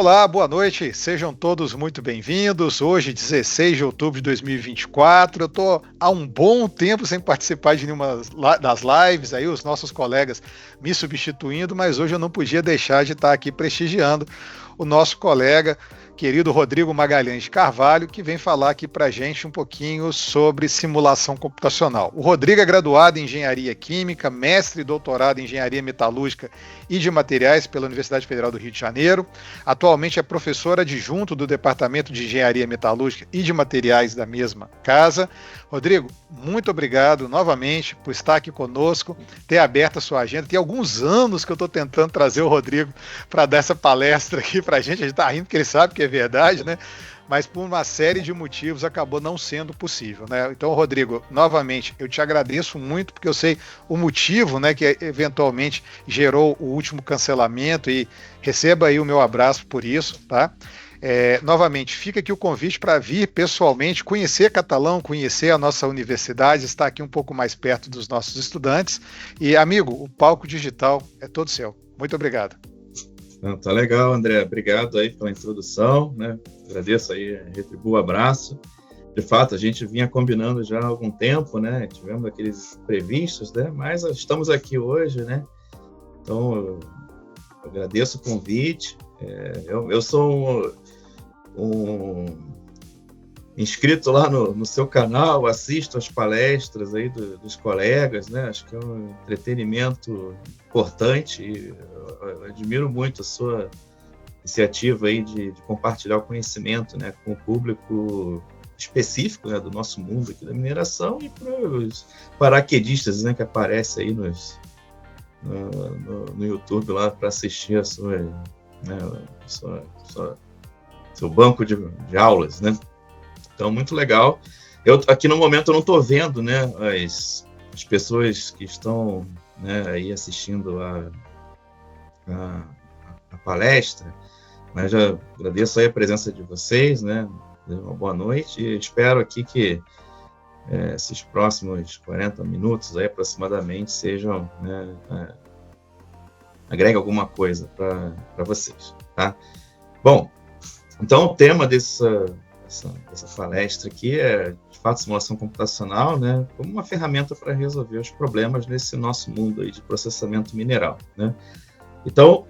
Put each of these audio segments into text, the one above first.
Olá, boa noite, sejam todos muito bem-vindos. Hoje, 16 de outubro de 2024, eu estou há um bom tempo sem participar de nenhuma das lives, aí os nossos colegas me substituindo, mas hoje eu não podia deixar de estar aqui prestigiando o nosso colega, querido Rodrigo Magalhães de Carvalho, que vem falar aqui para a gente um pouquinho sobre simulação computacional. O Rodrigo é graduado em Engenharia Química, mestre e doutorado em Engenharia Metalúrgica e de Materiais pela Universidade Federal do Rio de Janeiro. Atualmente é professor adjunto do Departamento de Engenharia Metalúrgica e de Materiais da mesma casa. Rodrigo, muito obrigado novamente por estar aqui conosco, ter aberto a sua agenda. Tem alguns anos que eu estou tentando trazer o Rodrigo para dar essa palestra aqui para a gente está rindo porque ele sabe que é verdade, né? Mas por uma série de motivos acabou não sendo possível, né? Então, Rodrigo, novamente, eu te agradeço muito, porque eu sei o motivo, né, que eventualmente gerou o último cancelamento, e receba aí o meu abraço por isso, tá? Novamente, fica aqui o convite para vir pessoalmente, conhecer Catalão, conhecer a nossa universidade, estar aqui um pouco mais perto dos nossos estudantes. E, amigo, o palco digital é todo seu. Muito obrigado. Tá legal, André. Obrigado aí pela introdução, né? Agradeço aí, retribuo o abraço. De fato, a gente vinha combinando já há algum tempo, né? Tivemos aqueles previstos, né? Mas estamos aqui hoje, né? Então, eu agradeço o convite. Eu sou um inscrito lá no seu canal, assisto as palestras aí dos colegas, né? Acho que é um entretenimento importante e eu admiro muito a sua iniciativa aí de compartilhar o conhecimento, né, com o público específico, né, do nosso mundo aqui da mineração e para os paraquedistas, né, que aparecem aí no YouTube lá para assistir a sua, né, seu banco de aulas, né? Então, muito legal. Eu aqui no momento eu não estou vendo, né, as pessoas que estão, né, aí assistindo a palestra, mas já agradeço aí a presença de vocês, né? Uma boa noite e espero aqui que esses próximos 40 minutos aí aproximadamente sejam, né, agreguem alguma coisa para vocês, tá? Bom, então o tema dessa palestra aqui é, de fato, simulação computacional, né, como uma ferramenta para resolver os problemas nesse nosso mundo aí de processamento mineral, né? Então,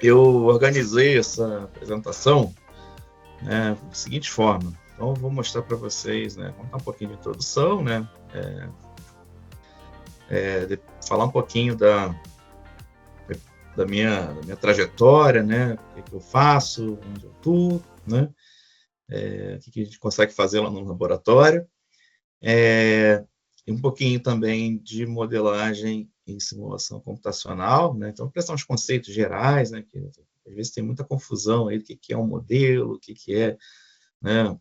eu organizei essa apresentação, né, da seguinte forma. Então, eu vou mostrar para vocês, né, contar um pouquinho de introdução, né, falar um pouquinho da minha trajetória, né, o que eu faço, onde eu atuo, né, o que a gente consegue fazer lá no laboratório, e um pouquinho também de modelagem em simulação computacional, né? Então, prestar uns conceitos gerais, né, que às vezes tem muita confusão aí do que é um modelo, o que é, né,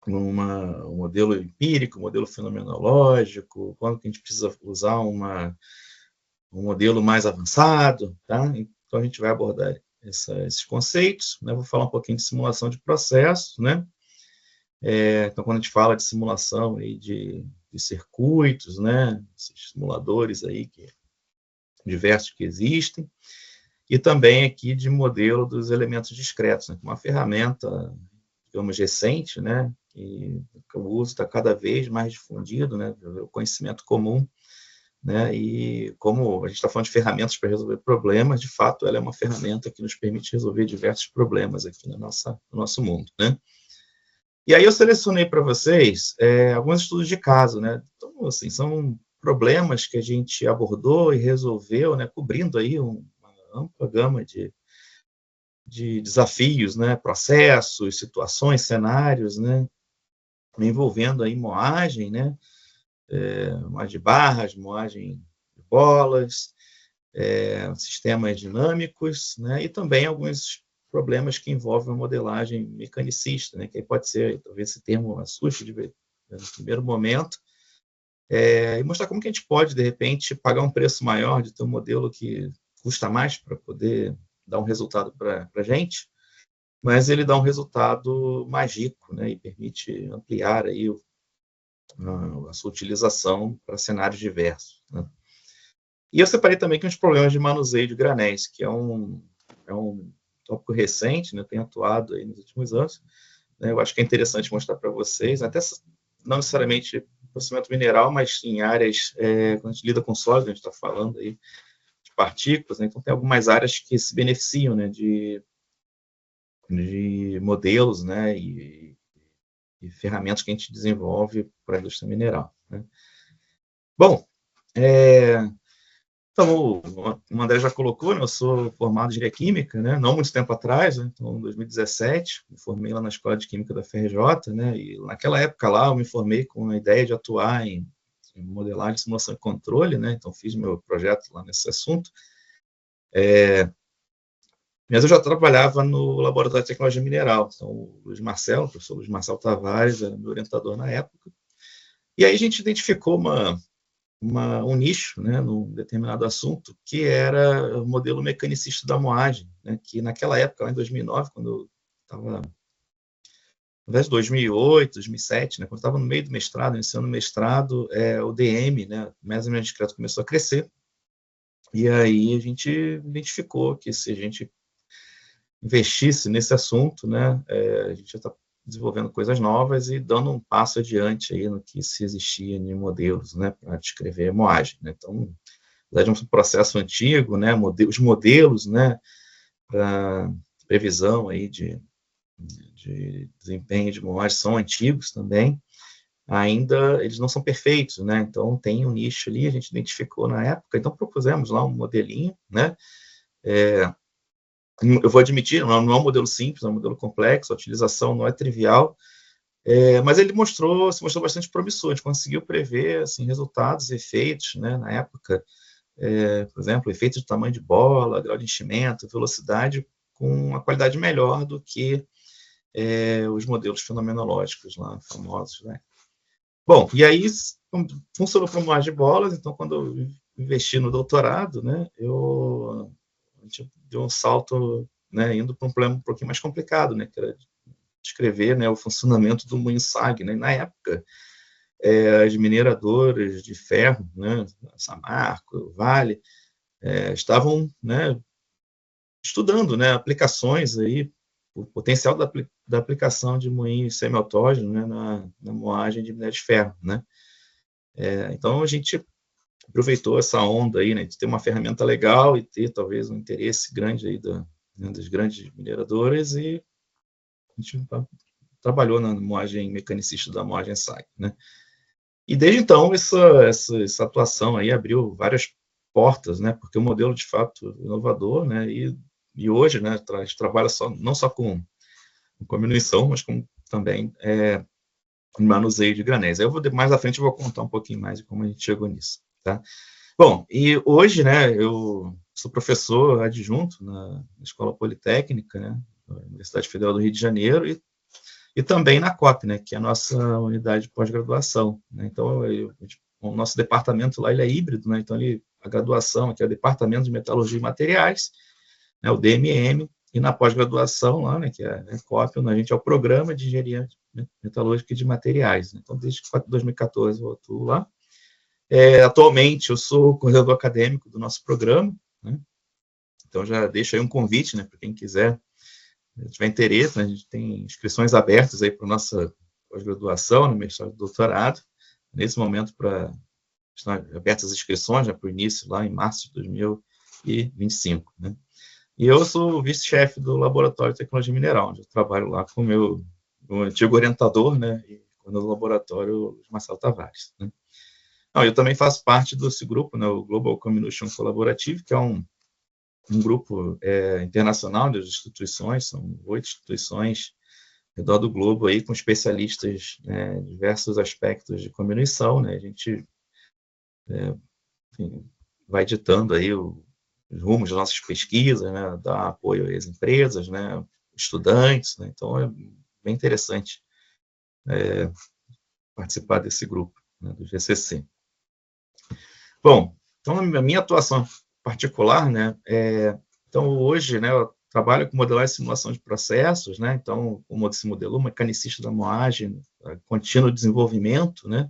um modelo empírico, um modelo fenomenológico, quando que a gente precisa usar um modelo mais avançado, tá? Então, a gente vai abordar esses conceitos, né? Vou falar um pouquinho de simulação de processos, né? Então, quando a gente fala de simulação aí de circuitos, né, esses simuladores aí diversos que existem, e também aqui de modelo dos elementos discretos, né, uma ferramenta, digamos, recente, né, que o uso está cada vez mais difundido, né, o conhecimento comum, né, e como a gente está falando de ferramentas para resolver problemas, de fato, ela é uma ferramenta que nos permite resolver diversos problemas aqui no nosso mundo, né. E aí eu selecionei para vocês alguns estudos de caso, né? Então, assim, são problemas que a gente abordou e resolveu, né? Cobrindo aí uma ampla gama de desafios, né? Processos, situações, cenários, né? Envolvendo aí moagem, né? Moagem de barras, moagem de bolas, sistemas dinâmicos, né? E também alguns problemas que envolvem a modelagem mecanicista, né, que aí pode ser, talvez esse termo assuste no primeiro momento, e mostrar como que a gente pode, de repente, pagar um preço maior de ter um modelo que custa mais para poder dar um resultado para a gente, mas ele dá um resultado mais rico, né, e permite ampliar aí a sua utilização para cenários diversos, né. E eu separei também aqui uns problemas de manuseio de granéis, que é um tópico recente, né? Tenho atuado aí nos últimos anos, né? Eu acho que é interessante mostrar para vocês, até não necessariamente processamento mineral, mas em áreas, quando a gente lida com sólidos, a gente está falando aí de partículas, né? Então tem algumas áreas que se beneficiam, né, de modelos, né, e ferramentas que a gente desenvolve para a indústria mineral, né? Bom, então, o André já colocou, né, eu sou formado em engenharia química, né, não muito tempo atrás, né, então, em 2017, me formei lá na Escola de Química da FRJ, né, e naquela época lá eu me formei com a ideia de atuar em modelagem, simulação e controle, né, então fiz meu projeto lá nesse assunto. Mas eu já trabalhava no Laboratório de Tecnologia Mineral, então o professor Luiz Marcelo Tavares, era meu orientador na época, e aí a gente identificou um nicho, né, num determinado assunto, que era o modelo mecanicista da moagem, né, que naquela época, lá em 2009, quando eu estava, talvez 2008, 2007, né, quando eu estava no meio do mestrado, iniciando o mestrado, o DM, né, Measurement Discreto, começou a crescer, e aí a gente identificou que se a gente investisse nesse assunto, né, a gente já está desenvolvendo coisas novas e dando um passo adiante aí no que se existia em modelos, né, para descrever a moagem, né? Então, na verdade, é um processo antigo, né, os modelos, né, para previsão aí de desempenho de moagem são antigos também, ainda eles não são perfeitos, né? Então, tem um nicho ali, a gente identificou na época, então propusemos lá um modelinho, né? Eu vou admitir, não é um modelo simples, é um modelo complexo, a utilização não é trivial, mas ele se mostrou bastante promissor, a gente conseguiu prever assim, resultados, efeitos, né, na época, por exemplo, efeitos de tamanho de bola, grau de enchimento, velocidade, com uma qualidade melhor do que os modelos fenomenológicos lá, famosos, né? Bom, e aí funcionou para moagem de bolas, então quando eu investi no doutorado, né, a gente deu um salto, né, indo para um problema um pouquinho mais complicado, né, que era descrever, né, o funcionamento do moinho SAG, né? Na época, as mineradoras de ferro, né, Samarco, Vale, estavam, né, estudando, né, aplicações aí, o potencial da aplicação de moinhos semiautógenos, né, na moagem de minério de ferro, né? Então a gente aproveitou essa onda aí, né, de ter uma ferramenta legal e ter talvez um interesse grande aí das grandes mineradoras, e a gente trabalhou na moagem mecanicista da moagem SAG, né? E desde então essa atuação aí abriu várias portas, né? Porque o modelo de fato inovador, né? E hoje, né? A gente trabalha não só com diminuição, mas com também manuseio de granéis. Aí mais à frente eu vou contar um pouquinho mais de como a gente chegou nisso, tá? Bom, e hoje, né? Eu sou professor adjunto na Escola Politécnica, né? Na Universidade Federal do Rio de Janeiro, e também na COP, né, que é a nossa unidade de pós-graduação, né? Então, o nosso departamento lá, ele é híbrido, né? Então, a graduação aqui é o Departamento de Metalurgia e Materiais, né, o DMM, e na pós-graduação lá, né, que é a COP, a gente é o Programa de Engenharia Metalúrgica e de Materiais, né? Então, desde 2014 eu atuo lá. Atualmente, eu sou coordenador acadêmico do nosso programa, né? Então, já deixo aí um convite, né, para quem quiser, se tiver interesse, né, a gente tem inscrições abertas aí para a nossa pós-graduação, no mestrado e doutorado. Nesse momento, estão abertas as inscrições, né, para o início, lá em março de 2025. Né? E eu sou vice-chefe do Laboratório de Tecnologia Mineral, onde eu trabalho lá com o meu antigo orientador, né, e no laboratório Marcelo Tavares. Né? Eu também faço parte desse grupo, né, o Global Comminution Collaborative, que é um grupo internacional de instituições, são 8 instituições ao redor do globo, aí, com especialistas em diversos aspectos de comminuição, né? A gente enfim, vai ditando aí os rumos das nossas pesquisas, né? Dá apoio às empresas, né? Estudantes, né? Então é bem interessante participar desse grupo, né? Do GCC. Bom, então a minha atuação particular, né? Então, hoje, né, eu trabalho com modelagem e simulação de processos, né? Então, como esse modelo mecanicista da moagem, contínuo desenvolvimento, né?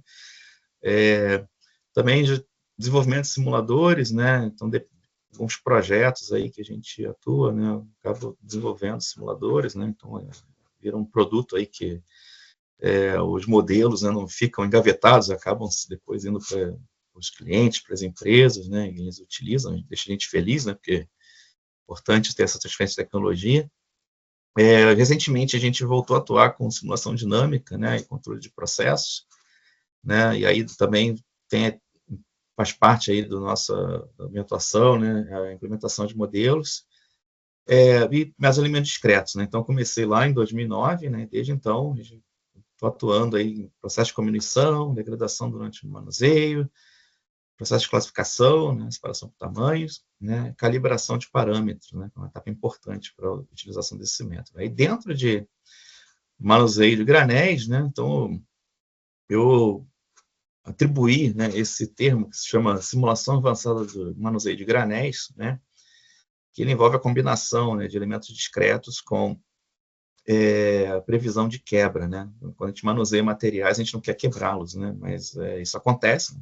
Também de desenvolvimento de simuladores, né? Então, alguns projetos aí que a gente atua, né? Acabo desenvolvendo simuladores, né? Então, vira um produto aí que os modelos, né, não ficam engavetados, acabam depois indo para os clientes, para as empresas, né? E eles utilizam, deixa a gente feliz, né? Porque é importante ter essa transferência de tecnologia. Recentemente, a gente voltou a atuar com simulação dinâmica, né, e controle de processos, né, e aí também faz parte aí da minha atuação, né, a implementação de modelos, e meus alimentos discretos, né, então comecei lá em 2009, né, desde então, estou atuando aí em processo de cominição, degradação durante o manuseio, processo de classificação, né, separação por tamanhos, né, calibração de parâmetros, né, que é uma etapa importante para a utilização desse método. Aí dentro de manuseio de granéis, né, então eu atribuí, né, esse termo que se chama simulação avançada de manuseio de granéis, né, que ele envolve a combinação, né, de elementos discretos com a previsão de quebra, né. Quando a gente manuseia materiais, a gente não quer quebrá-los, né, mas isso acontece, né?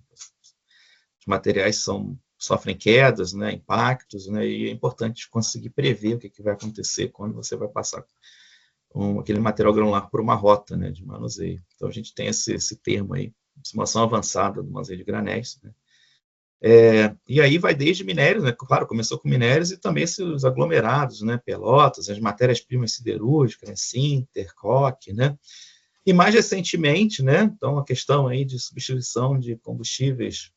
Os materiais sofrem quedas, né, impactos, né, e é importante conseguir prever o que vai acontecer quando você vai passar aquele material granular por uma rota, né, de manuseio. Então, a gente tem esse termo aí, simulação avançada do manuseio de granéis, né. E aí vai desde minérios, né, claro, começou com minérios e também esses aglomerados, né, pelotas, as matérias-primas siderúrgicas, né, sinter, coque, né. E mais recentemente, né, então a questão aí de substituição de combustíveis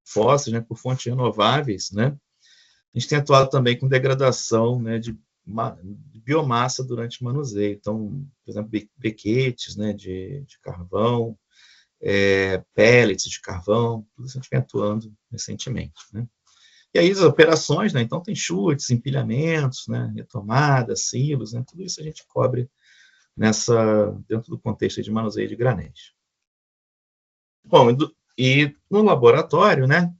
fósseis, né, por fontes renováveis, né. A gente tem atuado também com degradação, né, de biomassa durante o manuseio. Então, por exemplo, briquetes, né, de carvão, pellets de carvão, tudo isso a gente vem atuando recentemente, né. E aí as operações, né, então tem chutes, empilhamentos, né, retomadas, silos, né, tudo isso a gente cobre dentro do contexto de manuseio de granéis. Bom, e no laboratório, né,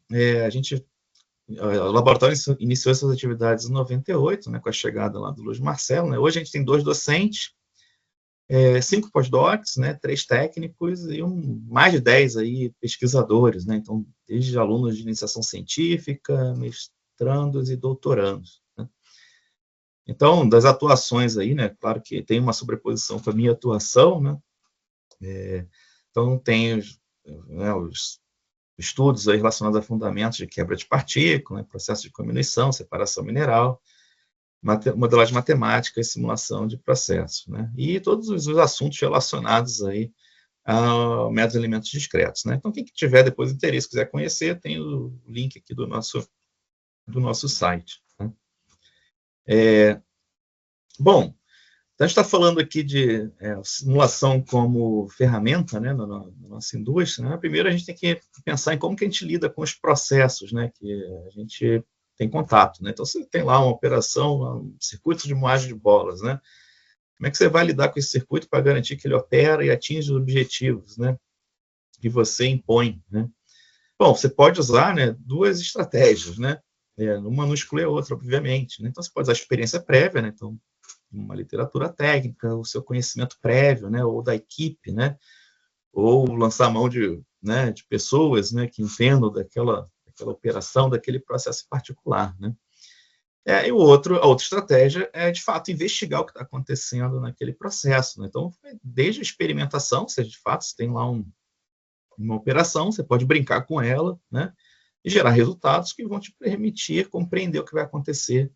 o laboratório iniciou essas atividades em 98, né, com a chegada lá do Luiz Marcelo, né. Hoje a gente tem 2 docentes, 5 pós-docs, né, 3 técnicos e mais de 10 aí pesquisadores, né, então desde alunos de iniciação científica, mestrandos e doutorandos, né. Então, das atuações aí, né, claro que tem uma sobreposição com a minha atuação, né, então tem os estudos aí relacionados a fundamentos de quebra de partícula, né, processo de cominição, separação mineral, modelagem matemática e simulação de processos, né, e todos os assuntos relacionados aí a métodos de elementos discretos, né. Então, quem tiver depois interesse, quiser conhecer, tem o link aqui do nosso site, né. Bom, então a gente está falando aqui de simulação como ferramenta, né, na nossa indústria, né. Primeiro a gente tem que pensar em como que a gente lida com os processos, né, que a gente tem contato, né. Então, você tem lá uma operação, um circuito de moagem de bolas, né. Como é que você vai lidar com esse circuito para garantir que ele opera e atinge os objetivos, né, que você impõe, né? Bom, você pode usar, né, 2 estratégias, né, uma não exclui a outra, obviamente, né. Então, você pode usar a experiência prévia, né, então uma literatura técnica, o seu conhecimento prévio, né, ou da equipe, né, ou lançar a mão né, de pessoas, né, que entendam daquela operação, daquele processo particular, né. E a outra estratégia é, de fato, investigar o que está acontecendo naquele processo, né. Então, desde a experimentação, seja, de fato, você tem lá uma operação, você pode brincar com ela, né, e gerar resultados que vão te permitir compreender o que vai acontecer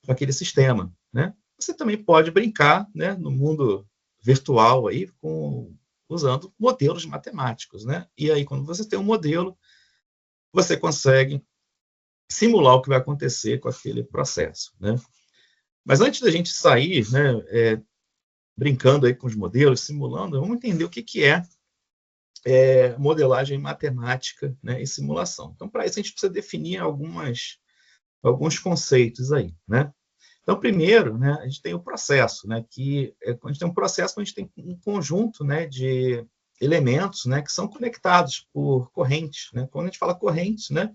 com aquele sistema, né. Você também pode brincar, né, no mundo virtual aí usando modelos matemáticos, né. E aí, quando você tem um modelo, você consegue simular o que vai acontecer com aquele processo, né. Mas antes da gente sair, né, brincando aí com os modelos, simulando, vamos entender o que é modelagem matemática, né, e simulação. Então, para isso, a gente precisa definir alguns conceitos aí, né. Então, primeiro, né, a gente tem o processo, né, quando a gente tem um processo, a gente tem um conjunto, né, de elementos, né, que são conectados por correntes, né. Quando a gente fala correntes, né,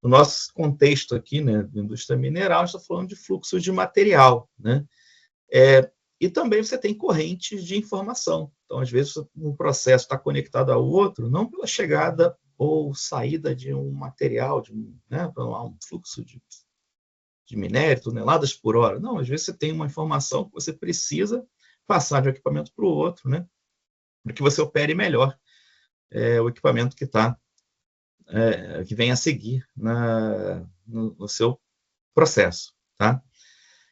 no nosso contexto aqui, né, da indústria mineral, a gente está falando de fluxo de material, né. E também você tem correntes de informação. Então, às vezes, um processo está conectado ao outro, não pela chegada ou saída de um material, né, um fluxo de minério, toneladas por hora. Não, às vezes você tem uma informação que você precisa passar de um equipamento para o outro, né, para que você opere melhor o equipamento que vem a seguir no seu processo, tá?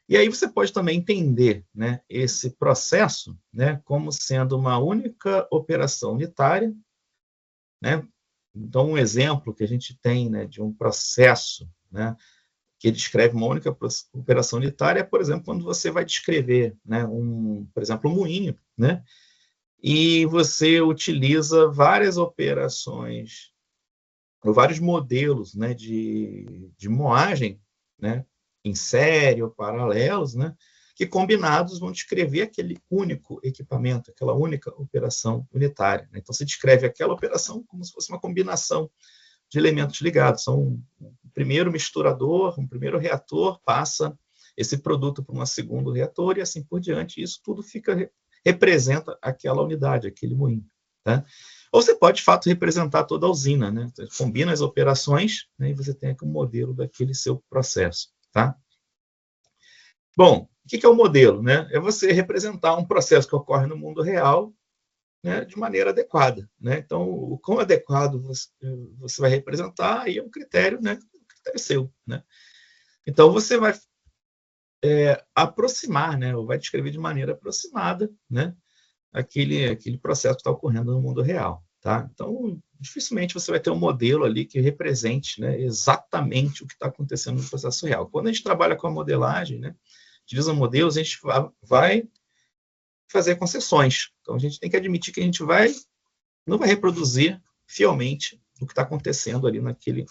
E aí você pode também entender, né, esse processo, né, como sendo uma única operação unitária, né? Então, um exemplo que a gente tem, né, de um processo, né, que descreve uma única operação unitária é, por exemplo, quando você vai descrever, né, por exemplo, um moinho, né, e você utiliza várias operações, ou vários modelos, né, de moagem, né, em série ou paralelos, né, que combinados vão descrever aquele único equipamento, aquela única operação unitária, né? Então, se descreve aquela operação como se fosse uma combinação de elementos ligados. Um primeiro misturador, um primeiro reator passa esse produto para um segundo reator e assim por diante. Isso tudo representa aquela unidade, aquele moinho, tá? Ou você pode, de fato, representar toda a usina, né? Você combina as operações, né, e você tem aqui um modelo daquele seu processo, tá? Bom, o que é o modelo, né? É você representar um processo que ocorre no mundo real, né, de maneira adequada, né? Então, o quão adequado você vai representar aí é um critério, né? Um critério seu, né? Então, você vai aproximar, né? Ou vai descrever de maneira aproximada, né, aquele processo que está ocorrendo no mundo real, tá? Então, dificilmente você vai ter um modelo ali que represente, né, exatamente o que está acontecendo no processo real. Quando a gente trabalha com a modelagem, né, utiliza modelos, a gente vai fazer concessões. Então, a gente tem que admitir que a gente não vai reproduzir fielmente o que está acontecendo ali naquele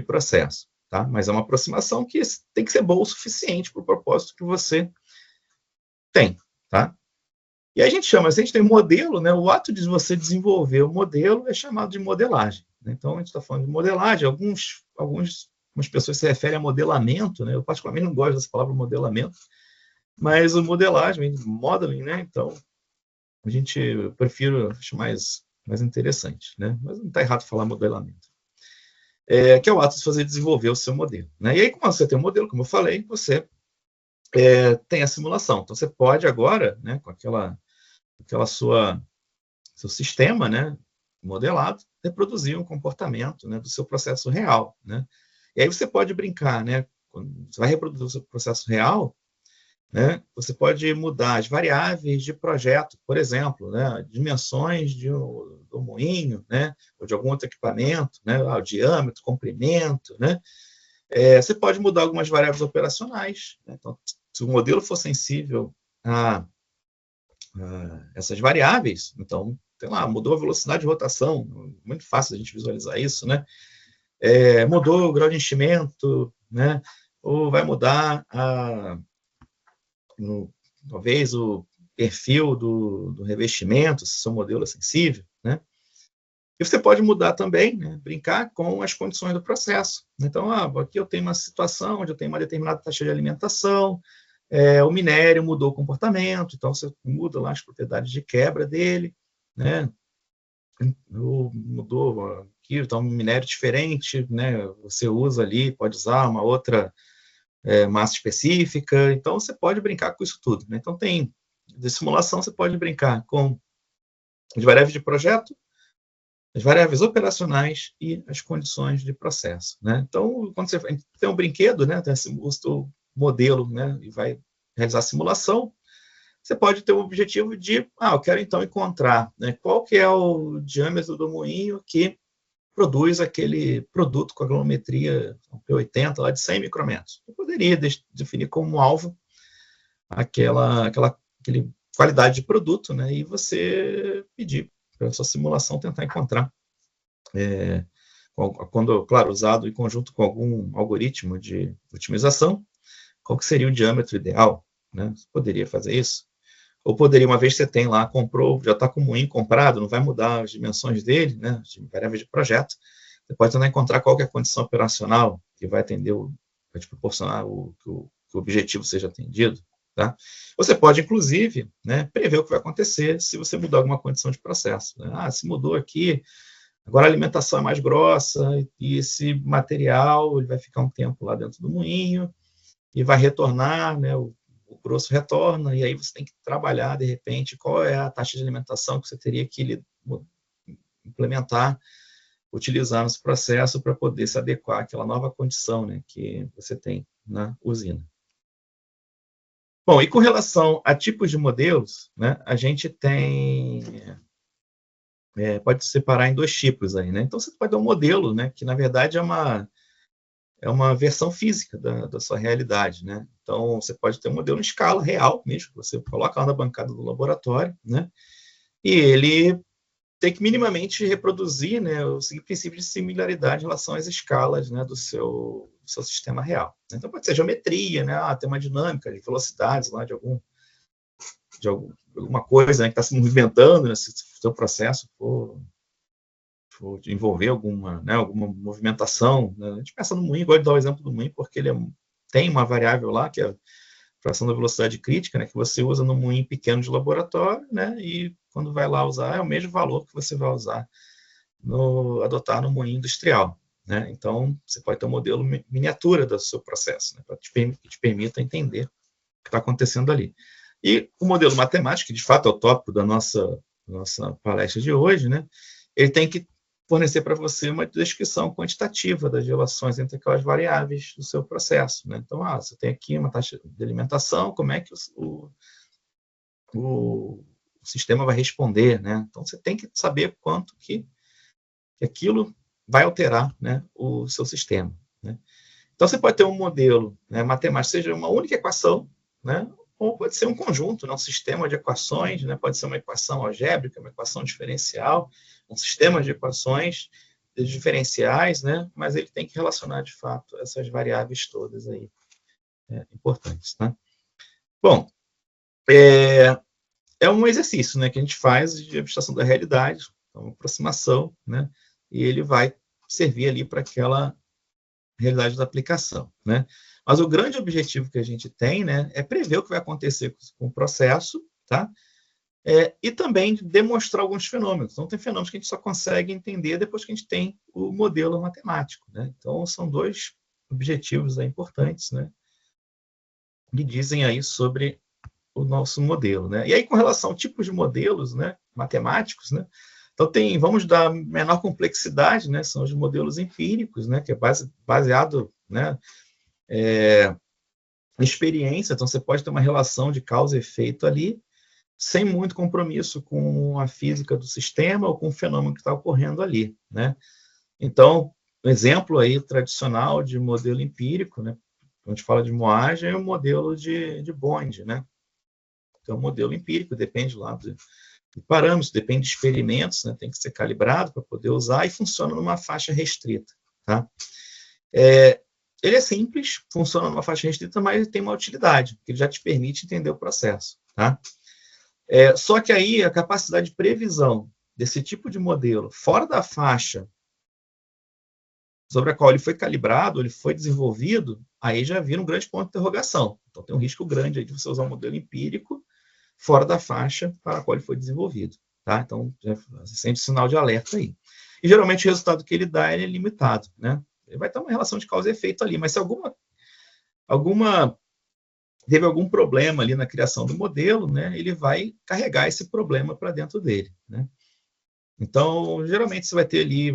processo, tá? Mas é uma aproximação que tem que ser boa o suficiente para o propósito que você tem, tá? E aí a gente tem modelo, né? O ato de você desenvolver o modelo é chamado de modelagem, né? Então, a gente está falando de modelagem, algumas pessoas se referem a modelamento, né? Eu particularmente não gosto dessa palavra modelamento, mas o modelagem, modeling, né? Então, eu prefiro, acho mais interessante, né? Mas não está errado falar modelamento. Que é o ato de fazer desenvolver o seu modelo, né? E aí, quando você tem um modelo, como eu falei, você tem a simulação. Então, você pode agora, né, com aquela seu sistema, né, modelado, reproduzir um comportamento, né, do seu processo real, né? E aí você pode brincar, né? Quando você vai reproduzir o seu processo real, né, você pode mudar as variáveis de projeto, por exemplo, né, dimensões do moinho, né, ou de algum outro equipamento, né, o diâmetro, comprimento, né? Você pode mudar algumas variáveis operacionais, né? Então, se o modelo for sensível a essas variáveis, então, sei lá, mudou a velocidade de rotação, muito fácil a gente visualizar isso, né? Mudou o grau de enchimento, né? Ou vai mudar talvez o perfil do revestimento, se seu modelo é sensível, né? E você pode mudar também, né, brincar com as condições do processo. Então, aqui eu tenho uma situação onde eu tenho uma determinada taxa de alimentação, o minério mudou o comportamento, então você muda lá as propriedades de quebra dele, né? Mudou aqui, então um minério diferente, né? Você usa ali, pode usar uma outra massa específica, então você pode brincar com isso tudo, né? Então de simulação você pode brincar com as variáveis de projeto, as variáveis operacionais e as condições de processo, né? Então, quando você tem um brinquedo, né, tem o modelo, né, e vai realizar a simulação, você pode ter o objetivo de, eu quero então encontrar, né, qual que é o diâmetro do moinho que produz aquele produto com a granulometria P80 lá de 100 micrômetros. Eu poderia definir como alvo aquela qualidade de produto, né, e você pedir para a sua simulação tentar encontrar, quando, claro, usado em conjunto com algum algoritmo de otimização, qual que seria o diâmetro ideal, né? Você poderia fazer isso. Ou poderia, uma vez que você tem lá, comprou, já está com o moinho comprado, não vai mudar as dimensões dele, né, as variáveis de projeto, você pode tentar encontrar qual que é a condição operacional que vai atender, vai te proporcionar que o objetivo seja atendido, tá? Você pode, inclusive, né, prever o que vai acontecer se você mudar alguma condição de processo, né? Se mudou aqui Agora a alimentação é mais grossa e esse material ele vai ficar um tempo lá dentro do moinho e vai retornar, né? O grosso retorna, e aí você tem que trabalhar, de repente, qual é a taxa de alimentação que você teria que implementar, utilizar nesse processo para poder se adequar àquela nova condição, né, que você tem na usina. Bom, e com relação a tipos de modelos, né, a gente tem... pode separar em dois tipos aí, né? Então, você pode ter um modelo, né, que, na verdade, é uma versão física da sua realidade, né? Então, você pode ter um modelo em escala real mesmo, você coloca lá na bancada do laboratório, né? E ele tem que minimamente reproduzir, né, o princípio de similaridade em relação às escalas, né, do seu sistema real. Então, pode ser geometria, né? Tem uma dinâmica de velocidades lá de alguma coisa, né, que está se movimentando, né, se o seu processo for envolver alguma movimentação, né? A gente pensa no moinho, gosto de dar o exemplo do moinho, porque ele tem uma variável lá, que é a fração da velocidade crítica, né, que você usa no moinho pequeno de laboratório, né, e quando vai lá usar, é o mesmo valor que você vai usar adotar no moinho industrial, né? Então, você pode ter um modelo miniatura do seu processo, né, para que te permita entender o que está acontecendo ali. E o modelo matemático, que de fato é o tópico da nossa palestra de hoje, né, ele tem que fornecer para você uma descrição quantitativa das relações entre aquelas variáveis do seu processo, né? Então, você tem aqui uma taxa de alimentação, como é que o sistema vai responder, né? Então, você tem que saber quanto que aquilo vai alterar, né, o seu sistema, né? Então, você pode ter um modelo, né, matemático, seja uma única equação, né, ou pode ser um conjunto, né, um sistema de equações, né, pode ser uma equação algébrica, uma equação diferencial, um sistema de equações diferenciais, né, mas ele tem que relacionar, de fato, essas variáveis todas aí, importantes, né? Bom, é um exercício, né, que a gente faz de abstração da realidade, uma aproximação, né, e ele vai servir ali para aquela realidade da aplicação, né? Mas o grande objetivo que a gente tem, né, é prever o que vai acontecer com o processo, tá? E também demonstrar alguns fenômenos. Então, tem fenômenos que a gente só consegue entender depois que a gente tem o modelo matemático, né? Então, são dois objetivos aí importantes, né, que dizem aí sobre o nosso modelo, né? E aí, com relação a tipos de modelos, né, matemáticos, né, então vamos dar menor complexidade, né, são os modelos empíricos, né, que é baseado, né, em experiência, então você pode ter uma relação de causa e efeito ali, sem muito compromisso com a física do sistema ou com o fenômeno que está ocorrendo ali, né? Então, um exemplo aí tradicional de modelo empírico, né, quando a gente fala de moagem, é o modelo de Bond, né? Então, um modelo empírico, depende lá de parâmetros, depende de experimentos, né, tem que ser calibrado para poder usar e funciona numa faixa restrita, tá? Ele é simples, funciona numa faixa restrita, mas ele tem uma utilidade, que ele já te permite entender o processo, tá? Só que aí a capacidade de previsão desse tipo de modelo fora da faixa sobre a qual ele foi calibrado, ele foi desenvolvido, aí já vira um grande ponto de interrogação. Então tem um risco grande aí de você usar um modelo empírico fora da faixa para a qual ele foi desenvolvido, tá? Então, você sente sinal de alerta aí. E, geralmente, o resultado que ele dá é limitado, né? Ele vai ter uma relação de causa e efeito ali, mas se teve algum problema ali na criação do modelo, né, ele vai carregar esse problema para dentro dele, né? Então, geralmente, você vai ter ali,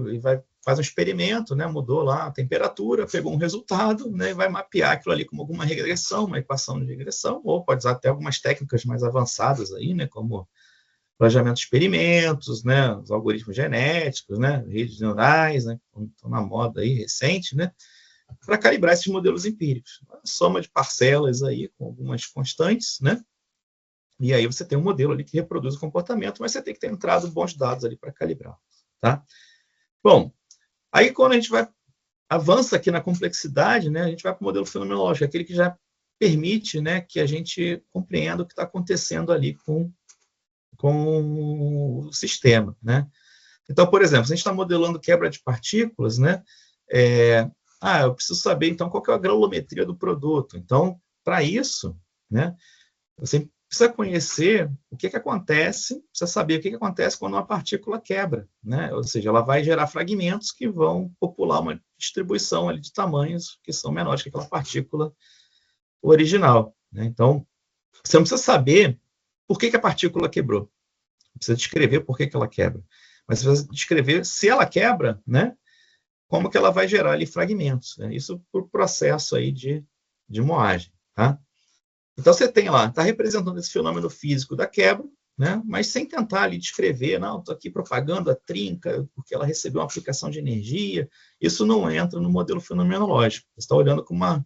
faz um experimento, né, mudou lá a temperatura, pegou um resultado, né, e vai mapear aquilo ali como alguma regressão, uma equação de regressão, ou pode usar até algumas técnicas mais avançadas aí, né, como planejamento de experimentos, né, os algoritmos genéticos, né, redes neurais, né, que estão na moda aí recente, né, para calibrar esses modelos empíricos. Uma soma de parcelas aí com algumas constantes, né, e aí você tem um modelo ali que reproduz o comportamento, mas você tem que ter entrado bons dados ali para calibrar, tá? Bom, aí quando a gente avança aqui na complexidade, né, a gente vai para o modelo fenomenológico, aquele que já permite, né, que a gente compreenda o que está acontecendo ali com o sistema, né? Então, por exemplo, se a gente está modelando quebra de partículas, né, eu preciso saber, então, qual que é a granulometria do produto. Então, para isso, né, você precisa conhecer o que acontece, precisa saber o que acontece quando uma partícula quebra, né? Ou seja, ela vai gerar fragmentos que vão popular uma distribuição ali de tamanhos que são menores que aquela partícula original, né? Então, você não precisa saber por que a partícula quebrou. Precisa descrever por que ela quebra. Mas você precisa descrever se ela quebra, né? Como que ela vai gerar ali fragmentos, né? Isso por processo aí de moagem, tá? Então, você tem lá, está representando esse fenômeno físico da quebra, né? Mas sem tentar ali descrever, não, estou aqui propagando a trinca, porque ela recebeu uma aplicação de energia. Isso não entra no modelo fenomenológico. Você está olhando com uma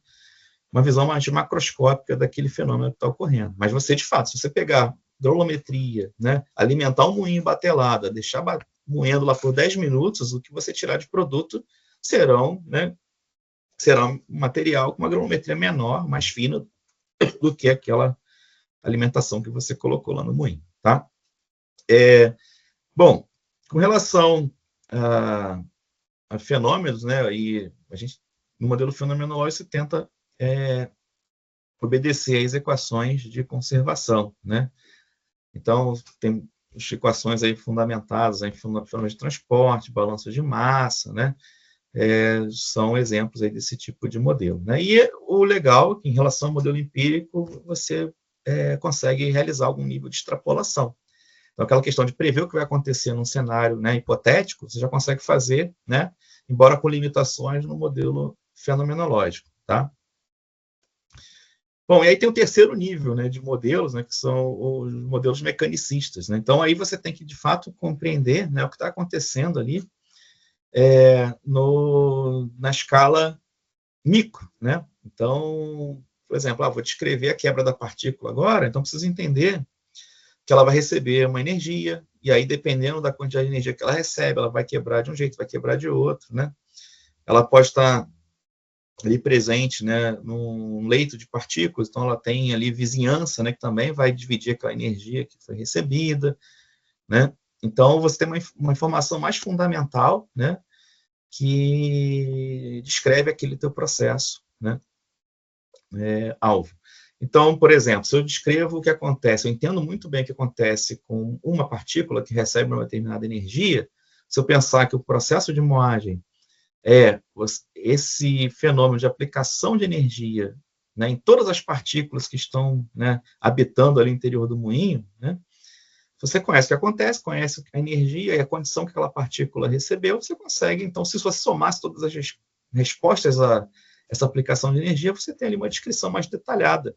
visão mais macroscópica daquele fenômeno que está ocorrendo. Mas você, de fato, se você pegar grolometria, né, alimentar um moinho batelada, deixar moendo lá por 10 minutos, o que você tirar de produto será um material com uma grolometria menor, mais fina, do que aquela alimentação que você colocou lá no moinho, tá? Bom, com relação a fenômenos, né, e a gente, no modelo fenomenológico, se tenta obedecer às equações de conservação, né? Então, tem equações aí fundamentadas em fenômenos de transporte, balanço de massa, né? São exemplos aí desse tipo de modelo, né? E o legal é que, em relação ao modelo empírico, você consegue realizar algum nível de extrapolação. Então, aquela questão de prever o que vai acontecer num cenário, né, hipotético, você já consegue fazer, né, embora com limitações no modelo fenomenológico, tá? Bom, e aí tem o terceiro nível, né, de modelos, né, que são os modelos mecanicistas, né? Então, aí você tem que, de fato, compreender, né, o que está acontecendo ali na escala micro, né? Então, por exemplo, vou descrever a quebra da partícula agora, então preciso entender que ela vai receber uma energia, e aí, dependendo da quantidade de energia que ela recebe, ela vai quebrar de um jeito, vai quebrar de outro, né? Ela pode estar ali presente, né, num leito de partículas, então ela tem ali vizinhança, né, que também vai dividir aquela energia que foi recebida, né? Então, você tem uma informação mais fundamental, né, que descreve aquele teu processo, né, alvo. Então, por exemplo, se eu descrevo o que acontece, eu entendo muito bem o que acontece com uma partícula que recebe uma determinada energia, se eu pensar que o processo de moagem esse fenômeno de aplicação de energia, né, em todas as partículas que estão, né, habitando ali no interior do moinho, né, você conhece o que acontece, conhece a energia e a condição que aquela partícula recebeu, você consegue, então, se você somasse todas as respostas a essa aplicação de energia, você tem ali uma descrição mais detalhada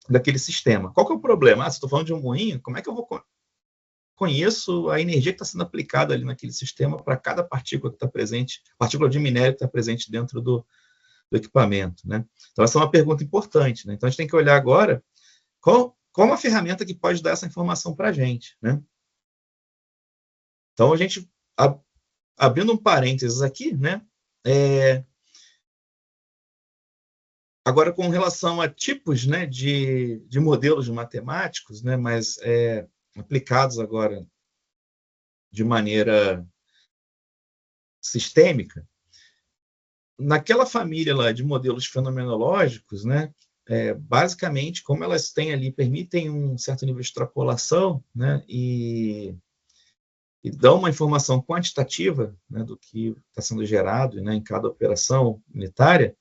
daquele sistema. Qual que é o problema? Se eu estou falando de um moinho, como é que eu vou conheço a energia que está sendo aplicada ali naquele sistema para cada partícula que está presente, partícula de minério que está presente dentro do equipamento, né? Então, essa é uma pergunta importante, né? Então, a gente tem que olhar agora qual uma ferramenta que pode dar essa informação para a gente, né? Então, a gente, abrindo um parênteses aqui, né? Agora, com relação a tipos, né, de modelos matemáticos, né, mas aplicados agora de maneira sistêmica, naquela família lá de modelos fenomenológicos, né, basicamente, como elas têm ali, permitem um certo nível de extrapolação, né, e dão uma informação quantitativa, né, do que está sendo gerado, né, em cada operação unitária,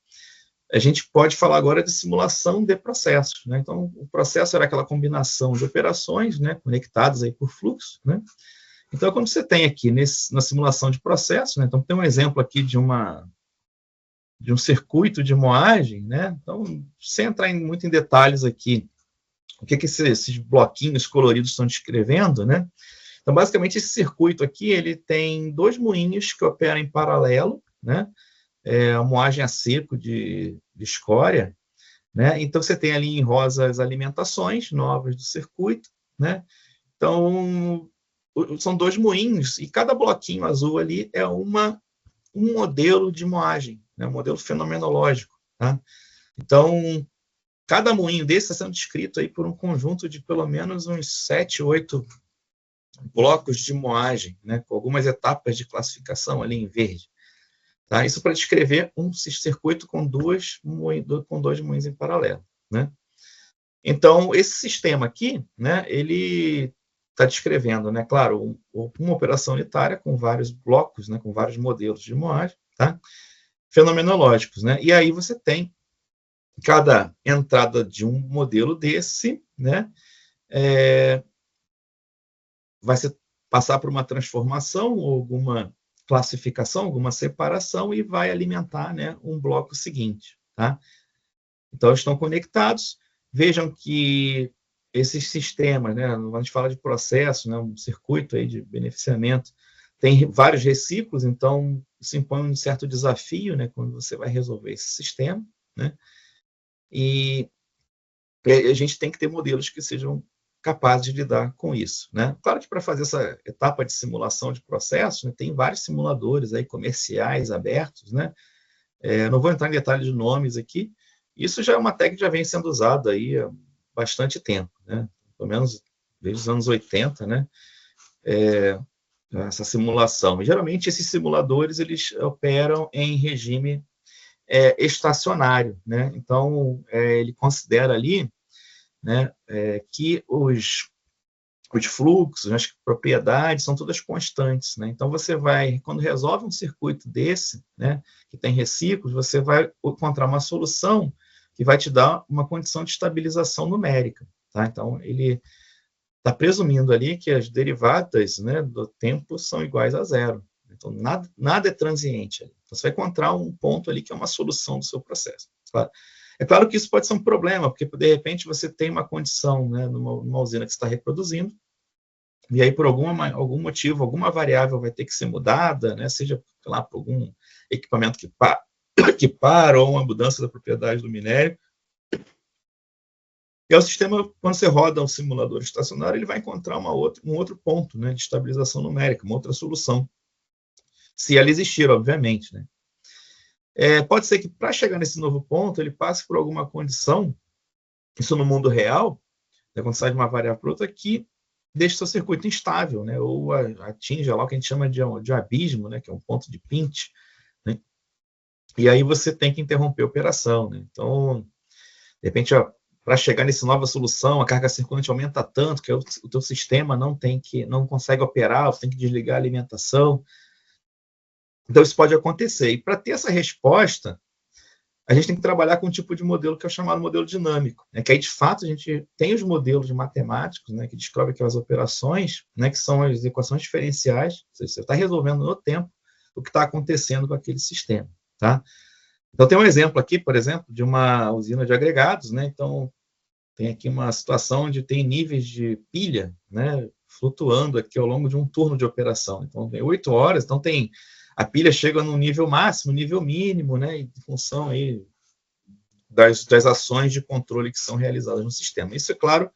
a gente pode falar agora de simulação de processos, né? Então, o processo era aquela combinação de operações, né, conectadas aí por fluxo, né? Então, quando você tem aqui na simulação de processo, né, então tem um exemplo aqui de um circuito de moagem, né? Então, sem entrar muito em detalhes aqui, o que esses bloquinhos coloridos estão descrevendo, né? Então, basicamente, esse circuito aqui, ele tem dois moinhos que operam em paralelo, né? A moagem a seco de escória, né? Então, você tem ali em rosa as alimentações novas do circuito, né? Então, são dois moinhos, e cada bloquinho azul ali é um modelo de moagem, né? Um modelo fenomenológico, tá? Então, cada moinho desse está sendo descrito aí por um conjunto de pelo menos uns 7, 8 blocos de moagem, né? Com algumas etapas de classificação ali em verde. Tá? Isso para descrever um circuito com dois moinhos em paralelo, né? Então, esse sistema aqui, né, ele está descrevendo, né, claro, uma operação unitária com vários blocos, né, com vários modelos de moagem, tá? Fenomenológicos, né? E aí você tem cada entrada de um modelo desse, né, vai passar por uma transformação ou alguma classificação, alguma separação e vai alimentar, né, um bloco seguinte, tá? Então, estão conectados. Vejam que esses sistemas, né, a gente fala de processo, né, um circuito aí de beneficiamento, tem vários reciclos, então isso impõe um certo desafio, né, quando você vai resolver esse sistema, né? E a gente tem que ter modelos que sejam capazes de lidar com isso, né? Claro que para fazer essa etapa de simulação de processo, né, tem vários simuladores aí comerciais abertos, né? Não vou entrar em detalhes de nomes aqui. Isso já é uma técnica que já vem sendo usada aí há bastante tempo, né? Pelo menos desde os anos 80, né? Essa simulação. E, geralmente, esses simuladores eles operam em regime estacionário, né? Então, ele considera ali, né, que os fluxos, as propriedades são todas constantes, né? Então você vai, quando resolve um circuito desse, né, que tem reciclos, você vai encontrar uma solução que vai te dar uma condição de estabilização numérica, tá? Então ele está presumindo ali que as derivadas, né, do tempo são iguais a zero. Então nada é transiente. Então, você vai encontrar um ponto ali que é uma solução do seu processo. Claro. É claro que isso pode ser um problema, porque, de repente, você tem uma condição, né, numa usina que você está reproduzindo, e aí, por algum motivo, alguma variável vai ter que ser mudada, né, seja lá, por algum equipamento que para, ou uma mudança da propriedade do minério. E o sistema, quando você roda um simulador estacionário, ele vai encontrar um outro ponto, né, de estabilização numérica, uma outra solução, se ela existir, obviamente, né. Pode ser que, para chegar nesse novo ponto, ele passe por alguma condição, isso no mundo real, né, quando sai de uma variável para outra, que deixa o seu circuito instável, né, ou atinge lá o que a gente chama de abismo, né, que é um ponto de pinch, né, e aí você tem que interromper a operação, né. Então, de repente, para chegar nessa nova solução, a carga circulante aumenta tanto que o teu sistema não consegue operar, você tem que desligar a alimentação. Então, isso pode acontecer. E para ter essa resposta, a gente tem que trabalhar com um tipo de modelo que é o chamado modelo dinâmico, né? Que aí, de fato, a gente tem os modelos matemáticos, né, que descobrem aquelas operações, né, que são as equações diferenciais, ou seja, você está resolvendo no tempo o que está acontecendo com aquele sistema, tá? Então, tem um exemplo aqui, por exemplo, de uma usina de agregados, né? Então, tem aqui uma situação onde tem níveis de pilha, né, flutuando aqui ao longo de um turno de operação. Então, tem 8 horas, então a pilha chega no nível máximo, nível mínimo, né, em função aí das ações de controle que são realizadas no sistema. Isso, é claro,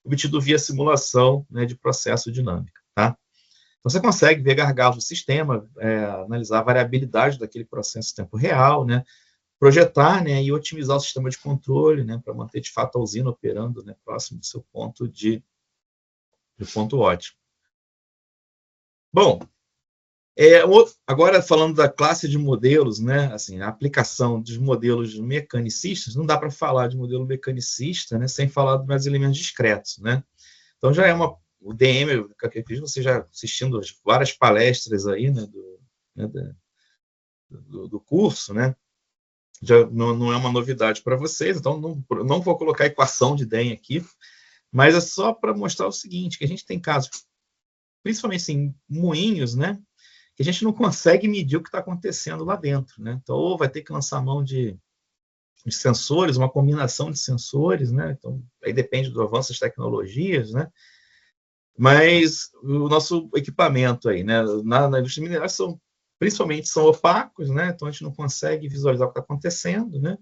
obtido via simulação, né, de processo dinâmico, tá? Então, você consegue ver gargalos do sistema, analisar a variabilidade daquele processo em tempo real, né, projetar, né, e otimizar o sistema de controle, né, para manter, de fato, a usina operando, né, próximo do seu ponto ponto ótimo. Bom, agora falando da classe de modelos, né, assim, a aplicação dos modelos mecanicistas, não dá para falar de modelo mecanicista, né, sem falar dos mais elementos discretos, né. Então já o DM, eu acredito você já assistindo várias palestras aí, né, do curso, né, já não é uma novidade para vocês, então não vou colocar a equação de DEM aqui, mas é só para mostrar o seguinte, que a gente tem casos, principalmente assim, moinhos, né, que a gente não consegue medir o que está acontecendo lá dentro, né? Então, ou vai ter que lançar mão de sensores, uma combinação de sensores, né? Então, aí depende do avanço das tecnologias, né? Mas o nosso equipamento aí, né, na indústria mineral principalmente são opacos, né? Então a gente não consegue visualizar o que está acontecendo, né?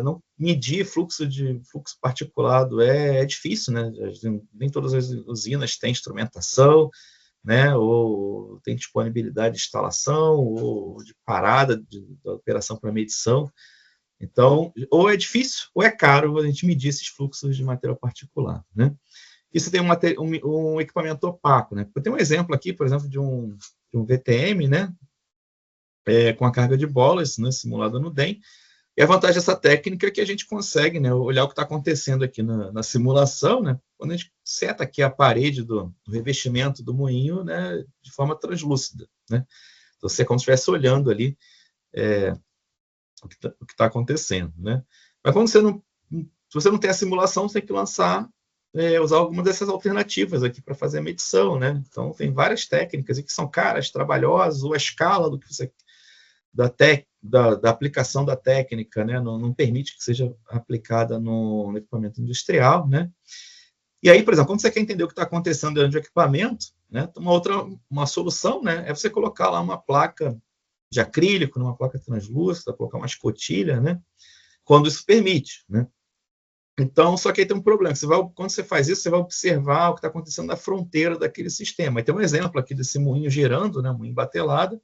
Não medir fluxo particulado é difícil, né? Nem todas as usinas têm instrumentação, né? Ou tem disponibilidade de instalação ou de parada da operação para medição. Então, ou é difícil ou é caro a gente medir esses fluxos de material particular, né? E você tem um equipamento opaco, né? Eu tenho um exemplo aqui, por exemplo, de um VTM, né? Com a carga de bolas, né, simulada no DEM, E a vantagem dessa técnica é que a gente consegue, né, olhar o que está acontecendo aqui na simulação, né, quando a gente seta aqui a parede do revestimento do moinho, né, de forma translúcida, né? Então, você é como se estivesse olhando ali o que está acontecendo, né? Mas quando se você não tem a simulação, você tem que usar algumas dessas alternativas aqui para fazer a medição, né? Então, tem várias técnicas que são caras, trabalhosas, ou a escala do que você da aplicação da técnica, né? Não permite que seja aplicada no equipamento industrial, né? E aí, por exemplo, quando você quer entender o que está acontecendo dentro do equipamento, né? Uma solução, né? É você colocar lá uma placa de acrílico, numa placa translúcida, colocar uma escotilha, né? Quando isso permite, né? Então, só que aí tem um problema. Quando você faz isso, você vai observar o que está acontecendo na fronteira daquele sistema. Aí tem um exemplo aqui desse moinho girando, né? Um moinho batelado,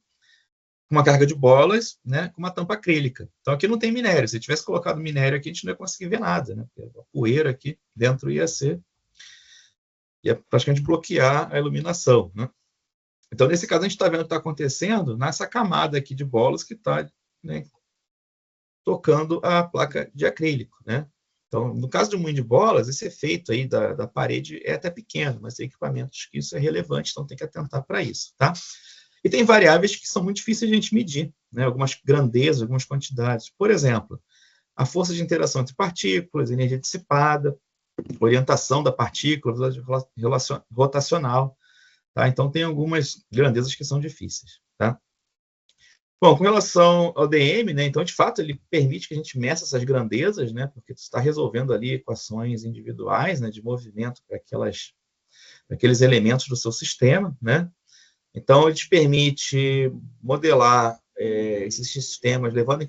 com uma carga de bolas, né? Com uma tampa acrílica. Então, aqui não tem minério. Se tivesse colocado minério aqui, a gente não ia conseguir ver nada, né? Porque a poeira aqui dentro ia praticamente bloquear a iluminação, né? Então, nesse caso, a gente está vendo o que está acontecendo nessa camada aqui de bolas que está, né, tocando a placa de acrílico, né? Então, no caso do moinho de bolas, esse efeito aí da parede é até pequeno, mas tem equipamentos que isso é relevante, então tem que atentar para isso, tá? E tem variáveis que são muito difíceis de a gente medir, né? Algumas grandezas, algumas quantidades. Por exemplo, a força de interação entre partículas, energia dissipada, orientação da partícula, velocidade rotacional, tá? Então, tem algumas grandezas que são difíceis, tá? Bom, com relação ao DM, né, então, de fato, ele permite que a gente meça essas grandezas, né, porque você está resolvendo ali equações individuais, né, de movimento para aqueles elementos do seu sistema, né? Então, ele te permite modelar esses sistemas levando em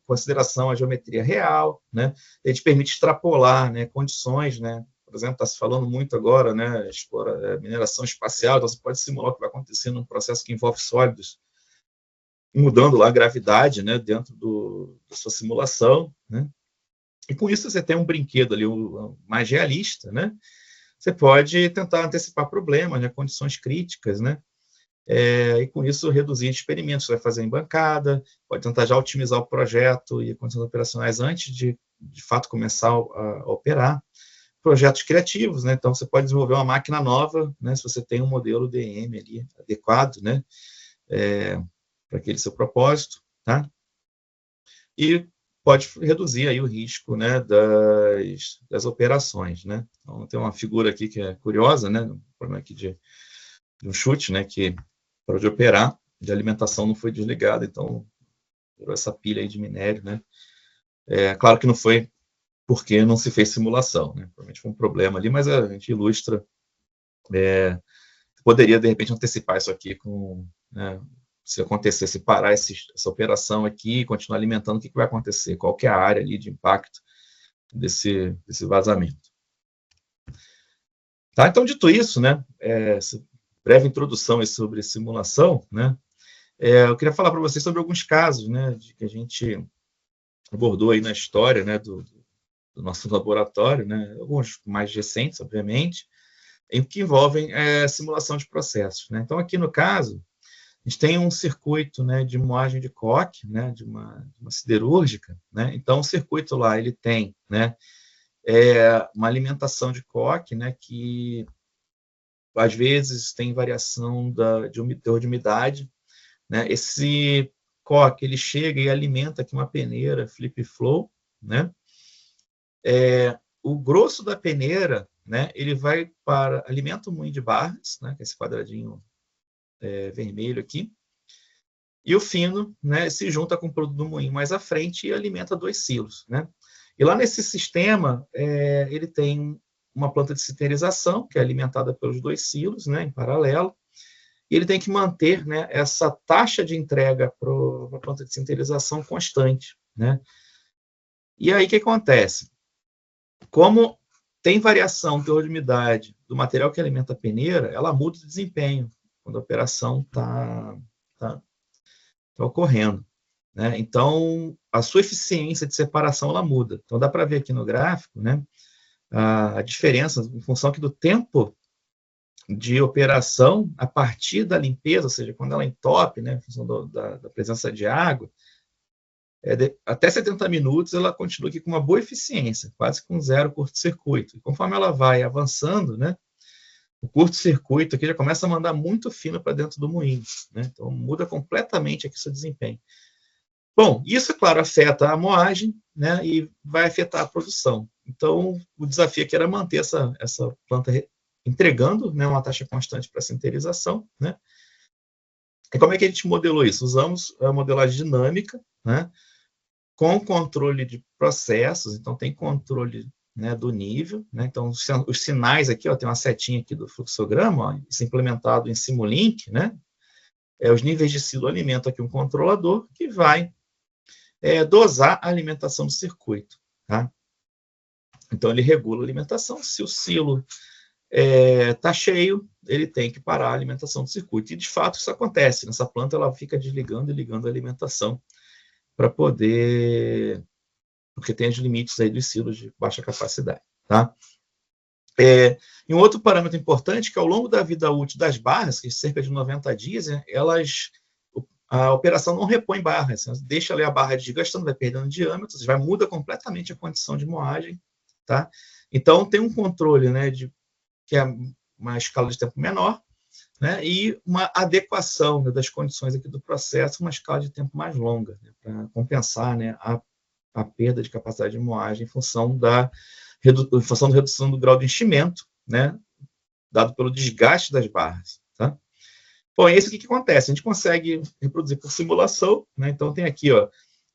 consideração a geometria real, né? Ele te permite extrapolar, né, condições, né? Por exemplo, está se falando muito agora, né, mineração espacial, então você pode simular o que vai acontecer num processo que envolve sólidos, mudando lá a gravidade, né, dentro da sua simulação, né? E com isso você tem um brinquedo ali mais realista, né? Você pode tentar antecipar problemas, né, condições críticas, né? E com isso reduzir experimentos que você vai fazer em bancada, pode tentar já otimizar o projeto e condições operacionais antes de fato começar a operar. Projetos criativos, né? Então você pode desenvolver uma máquina nova, né, se você tem um modelo DM ali adequado, né, para aquele seu propósito, tá? E pode reduzir aí o risco, né, das operações, né? Então, tem uma figura aqui que é curiosa, né, um problema aqui de um chute, né, que para de operar, de alimentação não foi desligada, então virou essa pilha aí de minério, né? Claro que não foi porque não se fez simulação, né? Provavelmente foi um problema ali, mas a gente ilustra, poderia de repente antecipar isso aqui né, se acontecesse, parar essa operação aqui e continuar alimentando, o que vai acontecer? Qual que é a área ali de impacto desse vazamento? Tá? Então, dito isso, né, essa breve introdução sobre simulação, né, eu queria falar para vocês sobre alguns casos, né, que a gente abordou aí na história, né, do nosso laboratório, né, alguns mais recentes, obviamente, em que envolvem simulação de processos, né? Então, aqui no caso, a gente tem um circuito, né, de moagem de coque, né, de uma siderúrgica, né? Então, o circuito lá, ele tem, né, uma alimentação de coque, né, que às vezes tem variação de teor de umidade, né? Esse coque, ele chega e alimenta aqui uma peneira flip flow, né? O grosso da peneira, né, ele vai alimenta o moinho de barras, né, que é esse quadradinho vermelho aqui, e o fino, né, se junta com o produto do moinho mais à frente e alimenta 2 silos, né? E lá nesse sistema, ele tem uma planta de sinterização, que é alimentada pelos 2 silos, né, em paralelo, e ele tem que manter, né, essa taxa de entrega para a planta de sinterização constante, né? E aí o que acontece? Como tem variação, teor de umidade do material que alimenta a peneira, ela muda o desempenho quando a operação está ocorrendo, né? Então, a sua eficiência de separação ela muda. Então, dá para ver aqui no gráfico, né, a diferença em função aqui do tempo de operação a partir da limpeza, ou seja, quando ela entope, né, em função da presença de água, até 70 minutos, ela continua aqui com uma boa eficiência, quase com zero curto-circuito. E conforme ela vai avançando, né, o curto-circuito aqui já começa a mandar muito fino para dentro do moinho, né? Então muda completamente aqui seu desempenho. Bom, isso, é claro, afeta a moagem, né, e vai afetar a produção. Então, o desafio aqui era manter essa planta entregando, né, uma taxa constante para a sinterização, né? E como é que a gente modelou isso? Usamos a modelagem dinâmica, né, com controle de processos, então tem controle, né, do nível, né? Então os sinais aqui, ó, tem uma setinha aqui do fluxograma, ó, isso implementado em Simulink, né? Os níveis de silo alimentam aqui um controlador que vai dosar a alimentação do circuito, tá? Então ele regula a alimentação. Se o silo está cheio, ele tem que parar a alimentação do circuito. E de fato isso acontece. Nessa planta ela fica desligando e ligando a alimentação para poder, porque tem os limites aí dos silos de baixa capacidade, tá? E um outro parâmetro importante que ao longo da vida útil das barras, que é cerca de 90 dias, a operação não repõe barras, deixa ali a barra desgastando, vai perdendo diâmetros, muda completamente a condição de moagem, tá? Então tem um controle, né, que é uma escala de tempo menor, né, e uma adequação, né, das condições aqui do processo, uma escala de tempo mais longa, né, para compensar, né, a perda de capacidade de moagem em função da redução do grau de enchimento, né, dado pelo desgaste das barras. Tá? Bom, isso aqui que acontece, a gente consegue reproduzir por simulação, né, então tem aqui, ó,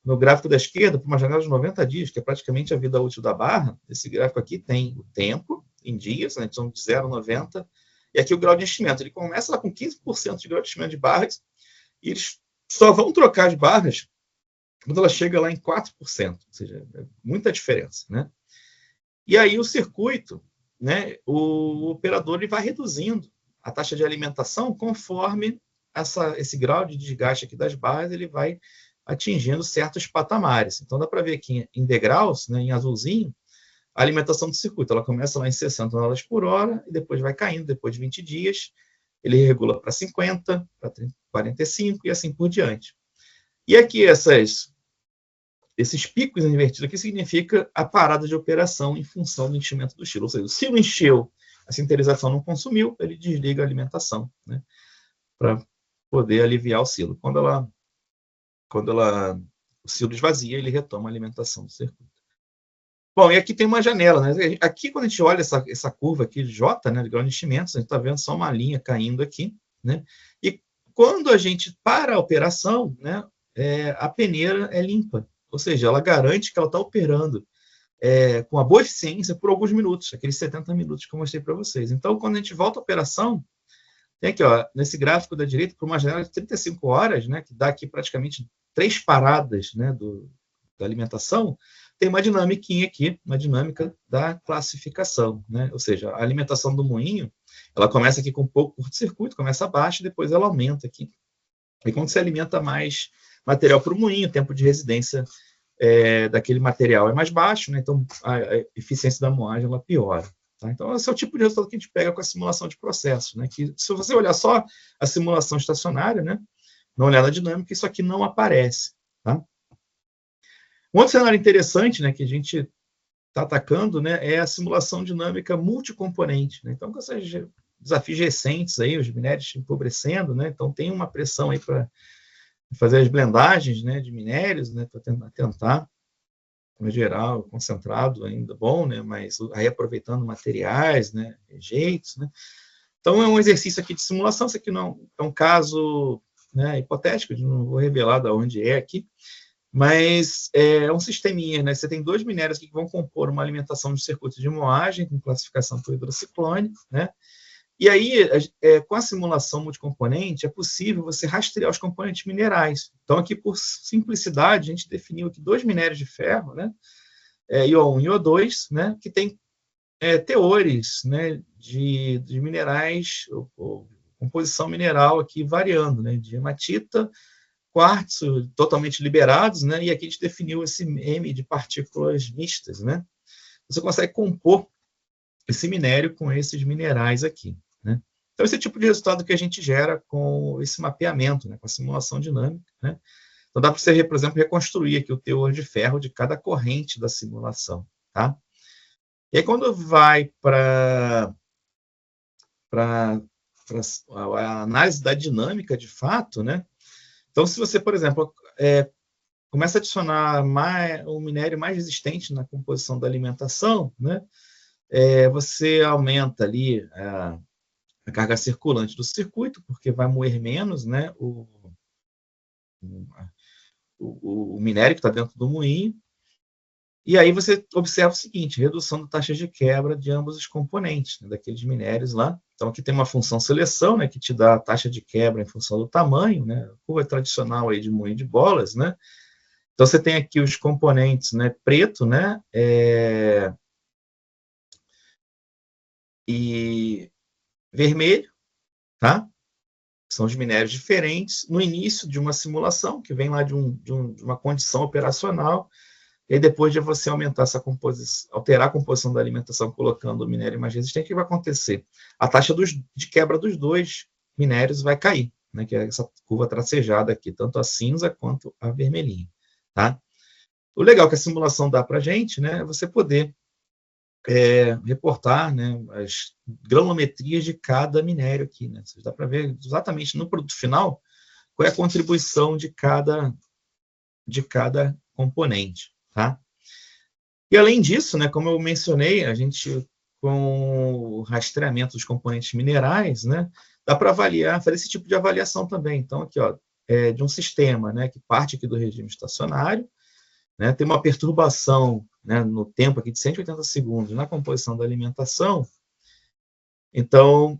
no gráfico da esquerda, por uma janela de 90 dias, que é praticamente a vida útil da barra, esse gráfico aqui tem o tempo em dias, né, então de 0 a 90, e aqui o grau de enchimento. Ele começa lá com 15% de grau de enchimento de barras, e eles só vão trocar as barras quando ela chega lá em 4%, ou seja, é muita diferença, né? E aí o circuito, né, o operador ele vai reduzindo a taxa de alimentação conforme esse grau de desgaste aqui das barras ele vai atingindo certos patamares. Então dá para ver aqui em degraus, né, em azulzinho, a alimentação do circuito. Ela começa lá em 60 toneladas por hora e depois vai caindo, depois de 20 dias, ele regula para 50, para 45 e assim por diante. E aqui esses picos invertidos aqui significa a parada de operação em função do enchimento do silo. Ou seja, o silo encheu, a sinterização não consumiu, ele desliga a alimentação, né, para poder aliviar o silo. Quando o silo esvazia, ele retoma a alimentação do circuito. Bom, e aqui tem uma janela, né? Aqui, quando a gente olha essa curva aqui de J, né, de grau de enchimento, a gente está vendo só uma linha caindo aqui, né? E quando a gente para a operação, né, a peneira é limpa, ou seja, ela garante que ela está operando com uma boa eficiência por alguns minutos, aqueles 70 minutos que eu mostrei para vocês. Então, quando a gente volta à operação, tem aqui, ó, nesse gráfico da direita, por uma janela de 35 horas, né, que dá aqui praticamente 3 paradas, né, da alimentação, tem uma dinâmica aqui, uma dinâmica da classificação, né? Ou seja, a alimentação do moinho, ela começa aqui com um pouco curto-circuito, começa abaixo, e depois ela aumenta aqui. E quando você alimenta mais material para o moinho, o tempo de residência daquele material é mais baixo, né? Então a eficiência da moagem ela piora. Tá? Então esse é o tipo de resultado que a gente pega com a simulação de processos, né? Que se você olhar só a simulação estacionária, né, não olhar na dinâmica, isso aqui não aparece. Tá? Um outro cenário interessante, né, que a gente está atacando, né, é a simulação dinâmica multicomponente. Né? Então, com esses desafios recentes, aí, os minérios empobrecendo, né, então tem uma pressão aí para fazer as blendagens, né, de minérios, né, para tentar, no geral, concentrado ainda bom, né, mas aí aproveitando materiais, né, rejeitos. Né? Então, é um exercício aqui de simulação. Isso aqui não é um caso, né, hipotético, não vou revelar de onde é aqui, mas é um sisteminha, né? Você tem 2 minérios que vão compor uma alimentação de circuito de moagem, com classificação por hidrociclone, né? E aí, com a simulação multicomponente, é possível você rastrear os componentes minerais. Então, aqui, por simplicidade, a gente definiu aqui 2 minérios de ferro, né? IO1 e IO2, né? Que tem teores, né, de minerais, ou composição mineral aqui variando, né? De hematita, quartzo totalmente liberados, né? E aqui a gente definiu esse M de partículas mistas, né? Você consegue compor esse minério com esses minerais aqui, né? Então, esse é o tipo de resultado que a gente gera com esse mapeamento, né? Com a simulação dinâmica, né? Então, dá para você, por exemplo, reconstruir aqui o teor de ferro de cada corrente da simulação, tá? E aí, quando vai para a análise da dinâmica de fato, né? Então, se você, por exemplo, começa a adicionar um minério mais resistente na composição da alimentação, né? Você aumenta ali a carga circulante do circuito, porque vai moer menos, né? O minério que está dentro do moinho. E aí você observa o seguinte, redução da taxa de quebra de ambos os componentes, né, daqueles minérios lá. Então, aqui tem uma função seleção, né, que te dá a taxa de quebra em função do tamanho, né, a curva tradicional aí de moinho de bolas, né. Então, você tem aqui os componentes, né, preto, né, e vermelho, tá? São os minérios diferentes no início de uma simulação, que vem lá de uma condição operacional. E aí, depois de você aumentar essa composição, alterar a composição da alimentação colocando o minério mais resistente, o que vai acontecer? A taxa de quebra dos dois minérios vai cair, né? Que é essa curva tracejada aqui, tanto a cinza quanto a vermelhinha, tá? O legal que a simulação dá para a gente, né, é você poder reportar, né, as granulometrias de cada minério aqui, né? Dá para ver exatamente no produto final qual é a contribuição de cada componente. Tá? E além disso, né, como eu mencionei, a gente, com o rastreamento dos componentes minerais, né, dá para fazer esse tipo de avaliação também. Então, aqui, ó, de um sistema, né, que parte aqui do regime estacionário, né, tem uma perturbação, né, no tempo aqui de 180 segundos na composição da alimentação. Então,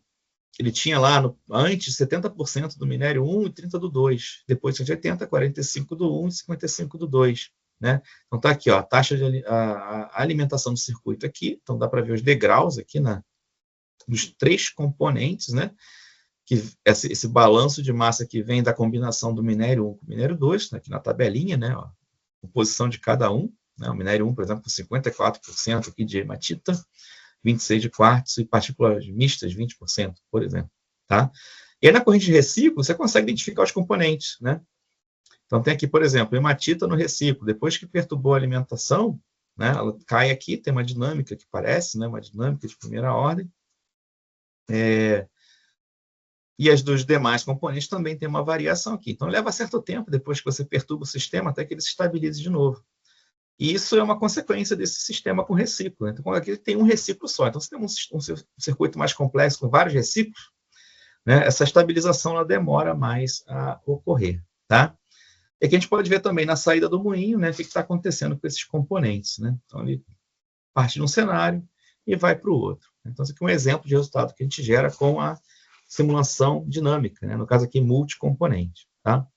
ele tinha lá, antes, 70% do minério 1 e 30% do 2. Depois, 180, 45% do 1 e 55% do 2. Né? Então, está aqui, ó, a taxa de a alimentação do circuito aqui. Então, dá para ver os degraus aqui dos três componentes, né? Que esse balanço de massa que vem da combinação do minério 1 com o minério 2, né? Aqui na tabelinha, né? Ó, composição de cada um. Né? O minério 1, por exemplo, 54% aqui de hematita, 26% de quartzo e partículas mistas, 20%, por exemplo. Tá? E aí, na corrente de reciclo, você consegue identificar os componentes, né? Então, tem aqui, por exemplo, hematita no reciclo. Depois que perturbou a alimentação, né, ela cai aqui, tem uma dinâmica que parece, né, uma dinâmica de primeira ordem. E as dos demais componentes também tem uma variação aqui. Então, leva certo tempo, depois que você perturba o sistema, até que ele se estabilize de novo. E isso é uma consequência desse sistema com reciclo. Né? Então, aqui tem um reciclo só. Então, se tem um circuito mais complexo com vários reciclos, né, essa estabilização ela demora mais a ocorrer. Tá? E aqui a gente pode ver também na saída do moinho, né, o que está acontecendo com esses componentes. Né? Então, ele parte de um cenário e vai para o outro. Então, esse aqui é um exemplo de resultado que a gente gera com a simulação dinâmica, né? No caso aqui, multicomponente. Tá?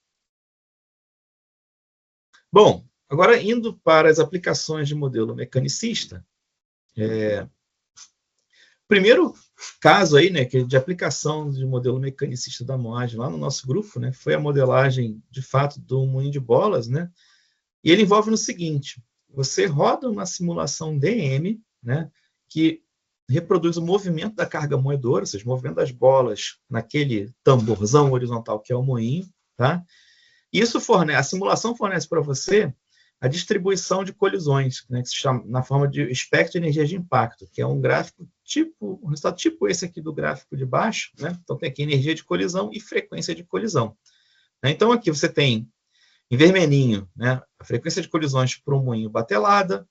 Bom, agora indo para as aplicações de modelo mecanicista, primeiro caso aí, né, que de aplicação de modelo mecanicista da moagem lá no nosso grupo, né, foi a modelagem, de fato, do moinho de bolas, né, e ele envolve no seguinte, você roda uma simulação DM, né, que reproduz o movimento da carga moedora, ou seja, o movimento das bolas naquele tamborzão horizontal que é o moinho, tá? Isso a simulação fornece para você a distribuição de colisões, né, que se chama na forma de espectro de energia de impacto, que é um gráfico um resultado tipo esse aqui do gráfico de baixo, né? Então tem aqui energia de colisão e frequência de colisão. Então aqui você tem em vermelhinho, né, a frequência de colisões para um moinho batelada,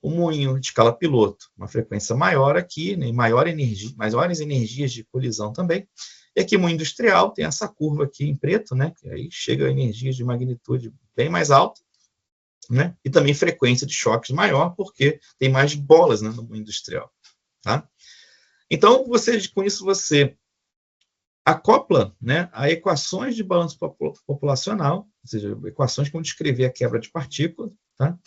um moinho de escala piloto, uma frequência maior aqui, né, maiores energias de colisão também. E aqui, moinho industrial, tem essa curva aqui em preto, né, que aí chega a energias de magnitude bem mais alta, né, e também frequência de choques maior, porque tem mais bolas, né, no moinho industrial. Tá? Então, com isso, você acopla, né, a equações de balanço populacional, ou seja, equações que vão descrever a quebra de partículas, tá?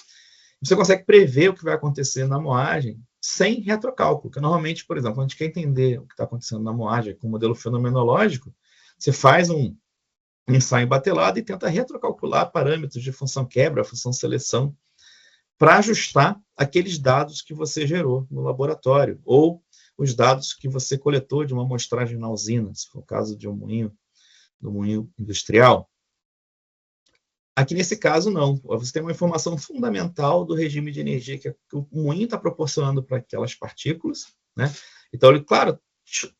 Você consegue prever o que vai acontecer na moagem sem retrocálculo, porque normalmente, por exemplo, quando a gente quer entender o que está acontecendo na moagem com o modelo fenomenológico, você faz um ensaio batelado e tenta retrocalcular parâmetros de função quebra, função seleção, para ajustar aqueles dados que você gerou no laboratório, ou os dados que você coletou de uma amostragem na usina, se for o caso de do moinho industrial. Aqui nesse caso, não. Você tem uma informação fundamental do regime de energia que o moinho está proporcionando para aquelas partículas, né? Então, claro,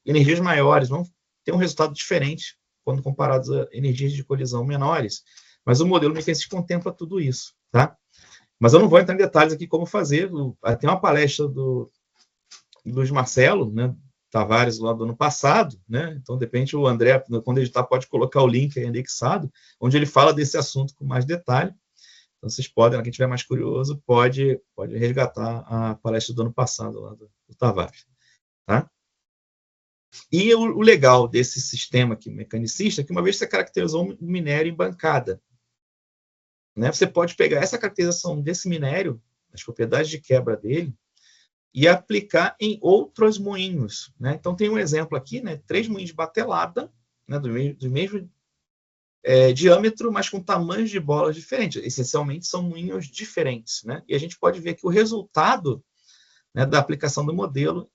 energias maiores vão ter um resultado diferente quando comparados a energias de colisão menores, mas o modelo mecanicista contempla tudo isso, tá? Mas eu não vou entrar em detalhes aqui como fazer. Tem uma palestra do Luiz Marcelo, né, Tavares, lá do ano passado, né? Então, de repente, o André, quando editar, pode colocar o link aí anexado, onde ele fala desse assunto com mais detalhe. Então, vocês podem, quem estiver mais curioso, pode resgatar a palestra do ano passado, lá do Tavares. Tá? E o legal desse sistema aqui, mecanicista, é que uma vez que você caracterizou um minério em bancada, né, você pode pegar essa caracterização desse minério, as propriedades de quebra dele, e aplicar em outros moinhos. Né? Então, tem um exemplo aqui, né, 3 moinhos de batelada, né, do mesmo diâmetro, mas com tamanhos de bolas diferentes. Essencialmente, são moinhos diferentes. Né? E a gente pode ver que o resultado, né, da aplicação do modelo,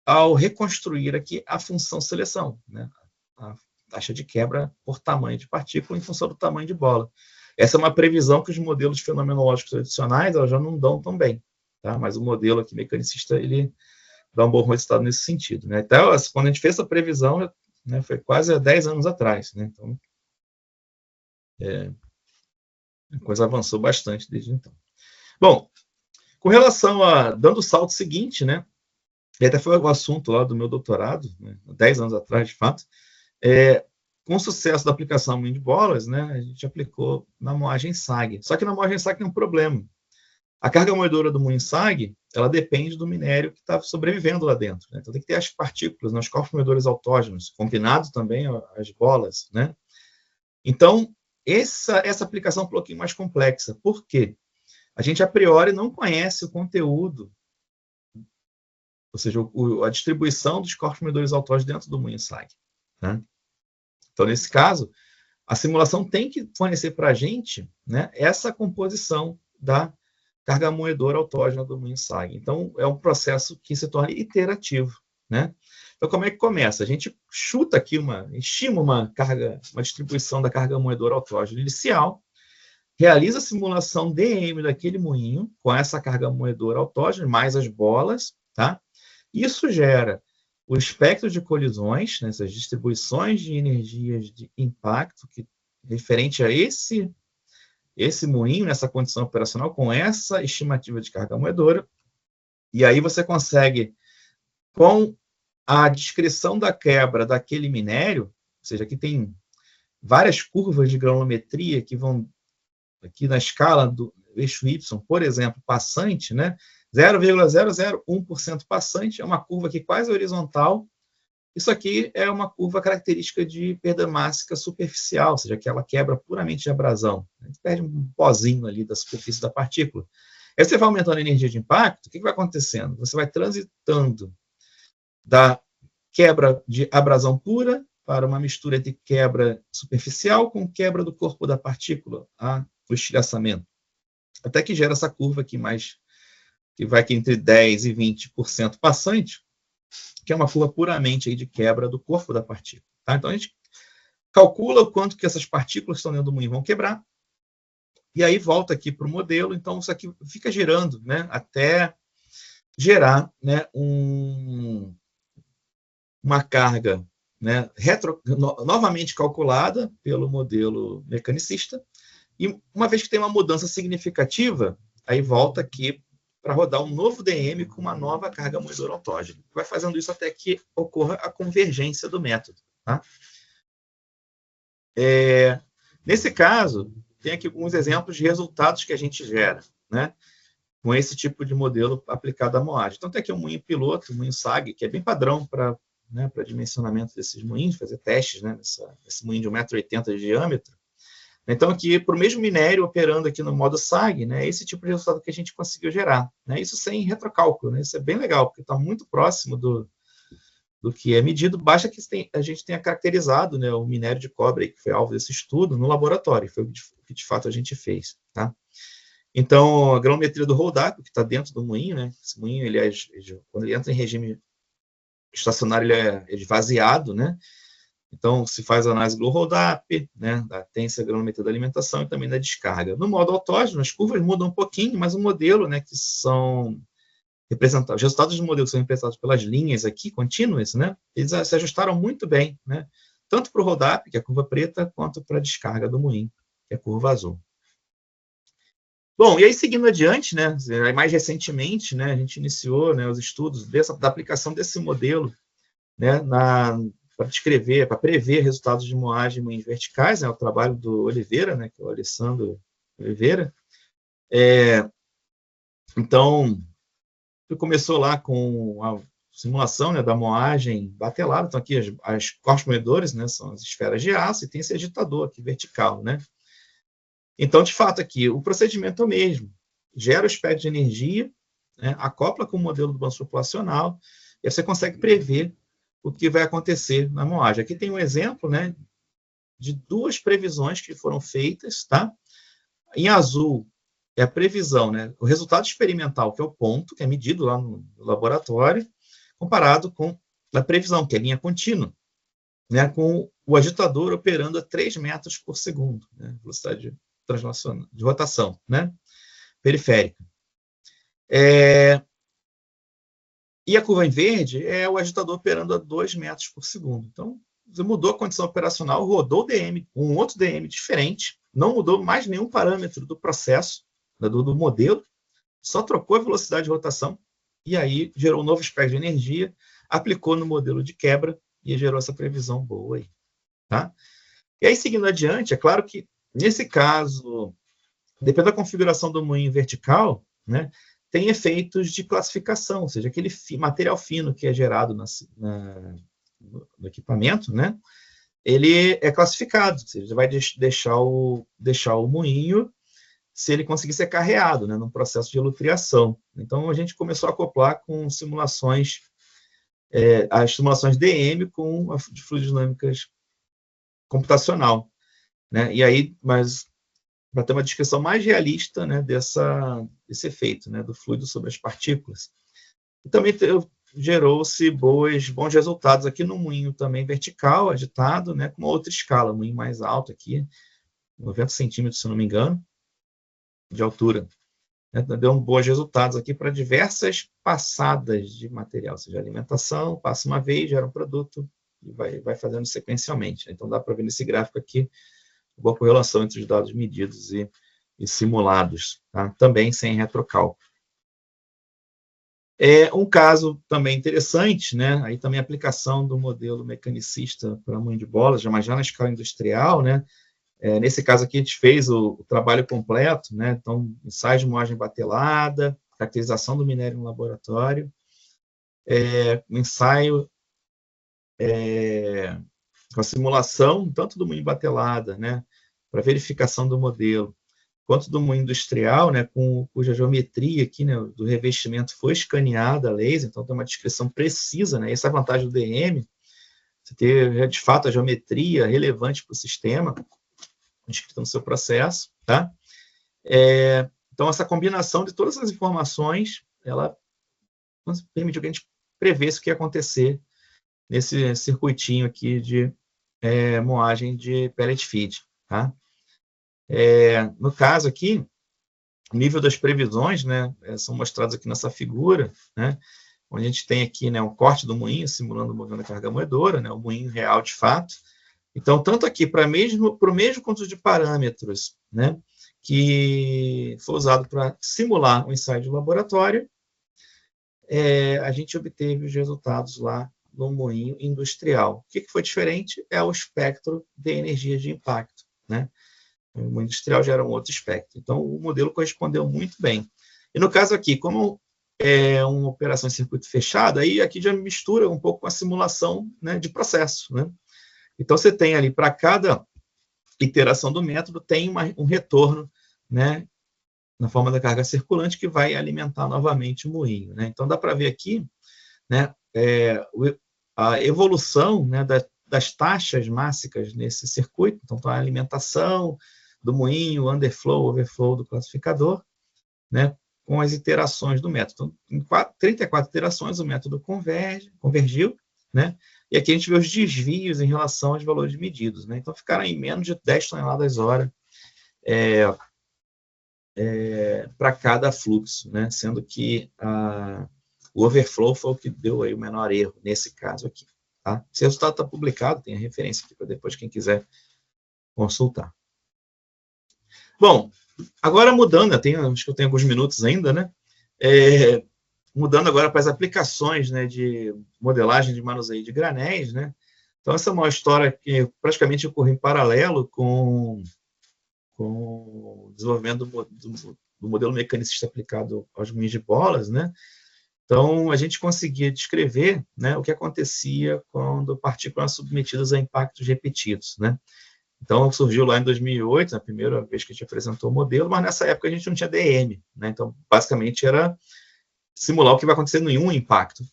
ao reconstruir aqui a função seleção, né, a taxa de quebra por tamanho de partícula em função do tamanho de bola. Essa é uma previsão que os modelos fenomenológicos tradicionais já não dão tão bem. Tá? Mas o modelo aqui mecanicista, ele dá um bom resultado nesse sentido. Né? Então, quando a gente fez essa previsão, né, foi quase há 10 anos atrás. Né? Então, a coisa avançou bastante desde então. Bom, com relação dando o salto seguinte, né, e até foi o assunto lá do meu doutorado, né, 10 anos atrás, de fato, com o sucesso da aplicação de bolas, né, a gente aplicou na moagem SAG. Só que na moagem SAG tem um problema. A carga moedora do moinho SAG, ela depende do minério que está sobrevivendo lá dentro. Né? Então, tem que ter as partículas, os corpos moedores autógenos, combinados também as bolas. Né? Então, essa aplicação é um pouquinho mais complexa. Por quê? A gente, a priori, não conhece o conteúdo, ou seja, a distribuição dos corpos moedores autógenos dentro do moinho SAG. Né? Então, nesse caso, a simulação tem que fornecer para a gente, né, essa composição da carga moedora autógena do moinho SAG. Então, é um processo que se torna iterativo. Né? Então, como é que começa? A gente chuta aqui, estima uma distribuição da carga moedora autógena inicial, realiza a simulação DM daquele moinho, com essa carga moedora autógena, mais as bolas, tá? Isso gera o espectro de colisões, né, essas distribuições de energias de impacto, referente a esse moinho, nessa condição operacional, com essa estimativa de carga moedora, e aí você consegue, com a descrição da quebra daquele minério, ou seja, aqui tem várias curvas de granulometria que vão aqui na escala do eixo Y, por exemplo, passante, né? 0,001% passante, é uma curva aqui quase horizontal. Isso aqui é uma curva característica de perda mássica superficial, ou seja, aquela quebra puramente de abrasão. A gente perde um pozinho ali da superfície da partícula. Aí você vai aumentando a energia de impacto, o que vai acontecendo? Você vai transitando da quebra de abrasão pura para uma mistura de quebra superficial com quebra do corpo da partícula, o estilhaçamento. Até que gera essa curva aqui que vai aqui entre 10% e 20% passante, que é uma curva puramente aí de quebra do corpo da partícula. Tá? Então, a gente calcula o quanto que essas partículas estão dentro do moinho vão quebrar, e aí volta aqui para o modelo. Então, isso aqui fica girando, né, até gerar, né, uma carga, né, novamente calculada pelo modelo mecanicista, e uma vez que tem uma mudança significativa, aí volta aqui para rodar um novo DM com uma nova carga moedora autógena. Vai fazendo isso até que ocorra a convergência do método. Tá? Nesse caso, tem aqui alguns exemplos de resultados que a gente gera, né, com esse tipo de modelo aplicado à moagem. Então, tem aqui um moinho piloto, um moinho SAG, que é bem padrão para dimensionamento desses moinhos, fazer testes, né, nesse moinho de 1,80 m de diâmetro. Então, aqui, para o mesmo minério operando aqui no modo SAG, né, esse tipo de resultado que a gente conseguiu gerar. Né, isso sem retrocálculo, né, isso é bem legal, porque está muito próximo do que é medido, basta que a gente tenha caracterizado, né, o minério de cobre, que foi alvo desse estudo, no laboratório, foi o que de fato a gente fez. Tá? Então, a granulometria do Roldaco, que está dentro do moinho, né, esse moinho, quando ele entra em regime estacionário, ele é esvaziado, né? Então, se faz análise do roll-up, né, tem essa granulometria da alimentação e também da descarga. No modo autógeno, as curvas mudam um pouquinho, mas o modelo, né, que são representados, os resultados do modelo que são representados pelas linhas aqui, contínuas, né, eles se ajustaram muito bem, né, tanto para o roll-up, que é a curva preta, quanto para a descarga do moinho, que é a curva azul. Bom, e aí seguindo adiante, né, mais recentemente, né, a gente iniciou, né, os estudos da aplicação desse modelo, né, para descrever, para prever resultados de moagem em moinhos verticais, né, o trabalho do Oliveira, né, que é o Alessandro Oliveira. Então, começou lá com a simulação, né, da moagem batelada. Então, aqui as corpos moedores, né, são as esferas de aço, e tem esse agitador aqui vertical, né. Então, de fato, aqui, o procedimento é o mesmo. Gera o espectro de energia, né, acopla com o modelo do balanço populacional, e você consegue prever o que vai acontecer na moagem. Aqui tem um exemplo, né, de 2 previsões que foram feitas, tá? Em azul é a previsão, né, o resultado experimental, que é o ponto, que é medido lá no laboratório, comparado com a previsão, que é a linha contínua, né, com o agitador operando a 3 metros por segundo, né, velocidade de rotação, né, periférica. E a curva em verde é o agitador operando a 2 metros por segundo. Então, você mudou a condição operacional, rodou o DM, um outro DM diferente, não mudou mais nenhum parâmetro do processo, do modelo, só trocou a velocidade de rotação, e aí gerou um novo espectro de energia, aplicou no modelo de quebra, e gerou essa previsão boa aí. Tá? E aí, seguindo adiante, é claro que, nesse caso, dependendo da configuração do moinho vertical, né, tem efeitos de classificação, ou seja, aquele material fino que é gerado no equipamento, né, ele é classificado, ou seja, vai deixar o moinho se ele conseguir ser carreado, né, num processo de lutriação. Então, a gente começou a acoplar com simulações, as simulações DM com de fluidodinâmicas computacional, né, e aí, mas para ter uma descrição mais realista, né, desse efeito, né, do fluido sobre as partículas. E também gerou-se bons resultados aqui no moinho também vertical, agitado, né, com uma outra escala, moinho mais alto aqui, 90 centímetros, se não me engano, de altura. Né, deu bons resultados aqui para diversas passadas de material, ou seja, alimentação, passa uma vez, gera um produto e vai fazendo sequencialmente. Então, dá para ver nesse gráfico aqui boa correlação entre os dados medidos e simulados, tá? Também sem retrocálculo. Um caso também interessante, né? Aí também a aplicação do modelo mecanicista para moinho de bolas, mas já na escala industrial, né? Nesse caso aqui a gente fez o trabalho completo, né? Então, ensaio de moagem batelada, caracterização do minério no laboratório, ensaio com a simulação tanto do moinho batelada, né, para verificação do modelo, quanto do moinho industrial, né, cuja geometria aqui, né, do revestimento foi escaneada a laser, então tem uma descrição precisa, né, essa é a vantagem do DM, você ter, de fato, a geometria relevante para o sistema, descrita no seu processo, tá? Então, essa combinação de todas as informações, ela permitiu que a gente prevesse o que ia acontecer nesse circuitinho aqui de moagem de pellet feed. Tá? No caso aqui, o nível das previsões, né, são mostrados aqui nessa figura, né, onde a gente tem aqui, né, um corte do moinho simulando o movimento da carga moedora, né, o moinho real de fato. Então, tanto aqui para o mesmo conjunto de parâmetros, né, que foi usado para simular o ensaio de laboratório, a gente obteve os resultados lá no moinho industrial. O que foi diferente é o espectro de energia de impacto, né? O moinho industrial gera um outro espectro. Então, o modelo correspondeu muito bem. E no caso aqui, como é uma operação em circuito fechado, aí aqui já mistura um pouco com a simulação, né, de processo, né? Então, você tem ali, para cada iteração do método, tem um retorno, né, na forma da carga circulante, que vai alimentar novamente o moinho, né? Então, dá para ver aqui, né, a evolução, né, das taxas mássicas nesse circuito. Então, a alimentação do moinho, underflow, overflow do classificador, né, com as iterações do método. Então, em 34 iterações, o método convergiu, né, E aqui a gente vê os desvios em relação aos valores medidos, né? Então, ficaram em menos de 10 toneladas hora para cada fluxo, né? Sendo que o overflow foi o que deu aí o menor erro nesse caso aqui. Tá? Esse resultado está publicado, tem a referência aqui para depois quem quiser consultar. Bom, agora mudando, acho que eu tenho alguns minutos ainda, né? Mudando agora para as aplicações, né, de modelagem de manuseio de granéis, né? Então, essa é uma história que praticamente ocorreu em paralelo com o desenvolvimento do modelo mecanicista aplicado aos moinhos de bolas, né? Então, a gente conseguia descrever, né, o que acontecia quando partículas eram submetidas a impactos repetidos, né? Então, surgiu lá em 2008, a primeira vez que a gente apresentou o modelo, mas nessa época a gente não tinha DM, né? Então, basicamente, era simular o que vai acontecer em um impacto.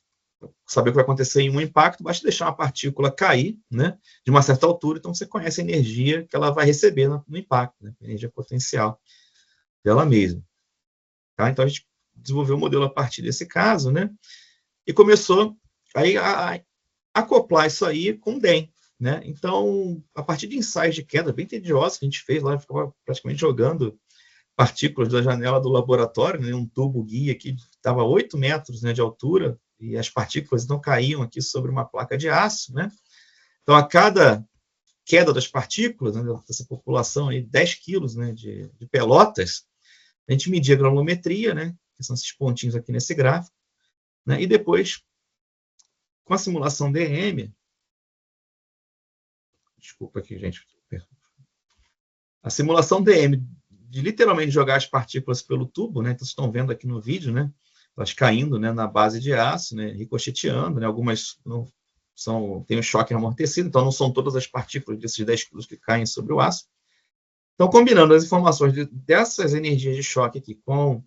Saber o que vai acontecer em um impacto, basta deixar uma partícula cair, né, de uma certa altura, então você conhece a energia que ela vai receber no impacto, né, a energia potencial dela mesma. Tá? Então, a gente desenvolveu o modelo a partir desse caso, né, e começou aí a acoplar isso aí com o DEM. Né? Então, a partir de ensaios de queda bem tediosos que a gente fez lá, ficava praticamente jogando partículas da janela do laboratório, né, um tubo guia que estava 8 metros, né, de altura, e as partículas então caíam aqui sobre uma placa de aço, né? Então, a cada queda das partículas, né, dessa população aí, 10 quilos, né, de pelotas, a gente media a granulometria, né, que são esses pontinhos aqui nesse gráfico, né, e depois, com a simulação DM, desculpa aqui, gente, a simulação DM de literalmente jogar as partículas pelo tubo, né? Então, vocês estão vendo aqui no vídeo, né? Elas caindo, né, na base de aço, né, ricocheteando, né? Algumas não têm um choque amortecido, então não são todas as partículas desses 10 quilos que caem sobre o aço. Então, combinando as informações dessas energias de choque aqui com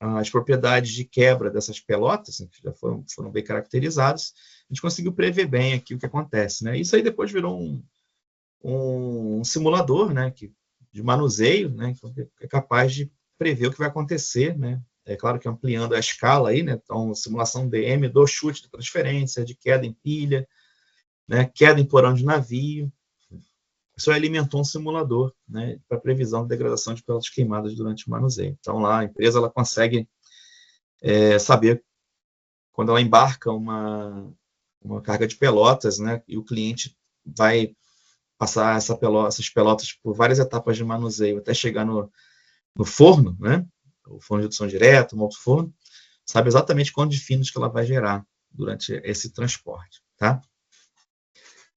as propriedades de quebra dessas pelotas, né, que já foram bem caracterizadas, a gente conseguiu prever bem aqui o que acontece, né? Isso aí depois virou um simulador, né, de manuseio, né, que é capaz de prever o que vai acontecer, né? É claro que ampliando a escala aí, né? Então, simulação DM do chute de transferência, de queda em pilha, né? Queda em porão de navio. Isso alimentou um simulador, né, para previsão de degradação de pelotas queimadas durante o manuseio. Então, lá a empresa ela consegue saber quando ela embarca uma carga de pelotas, né, e o cliente vai passar essas pelotas por várias etapas de manuseio até chegar no forno, né, o forno de indução direta, o multiforno, sabe exatamente quantos finos que ela vai gerar durante esse transporte, tá?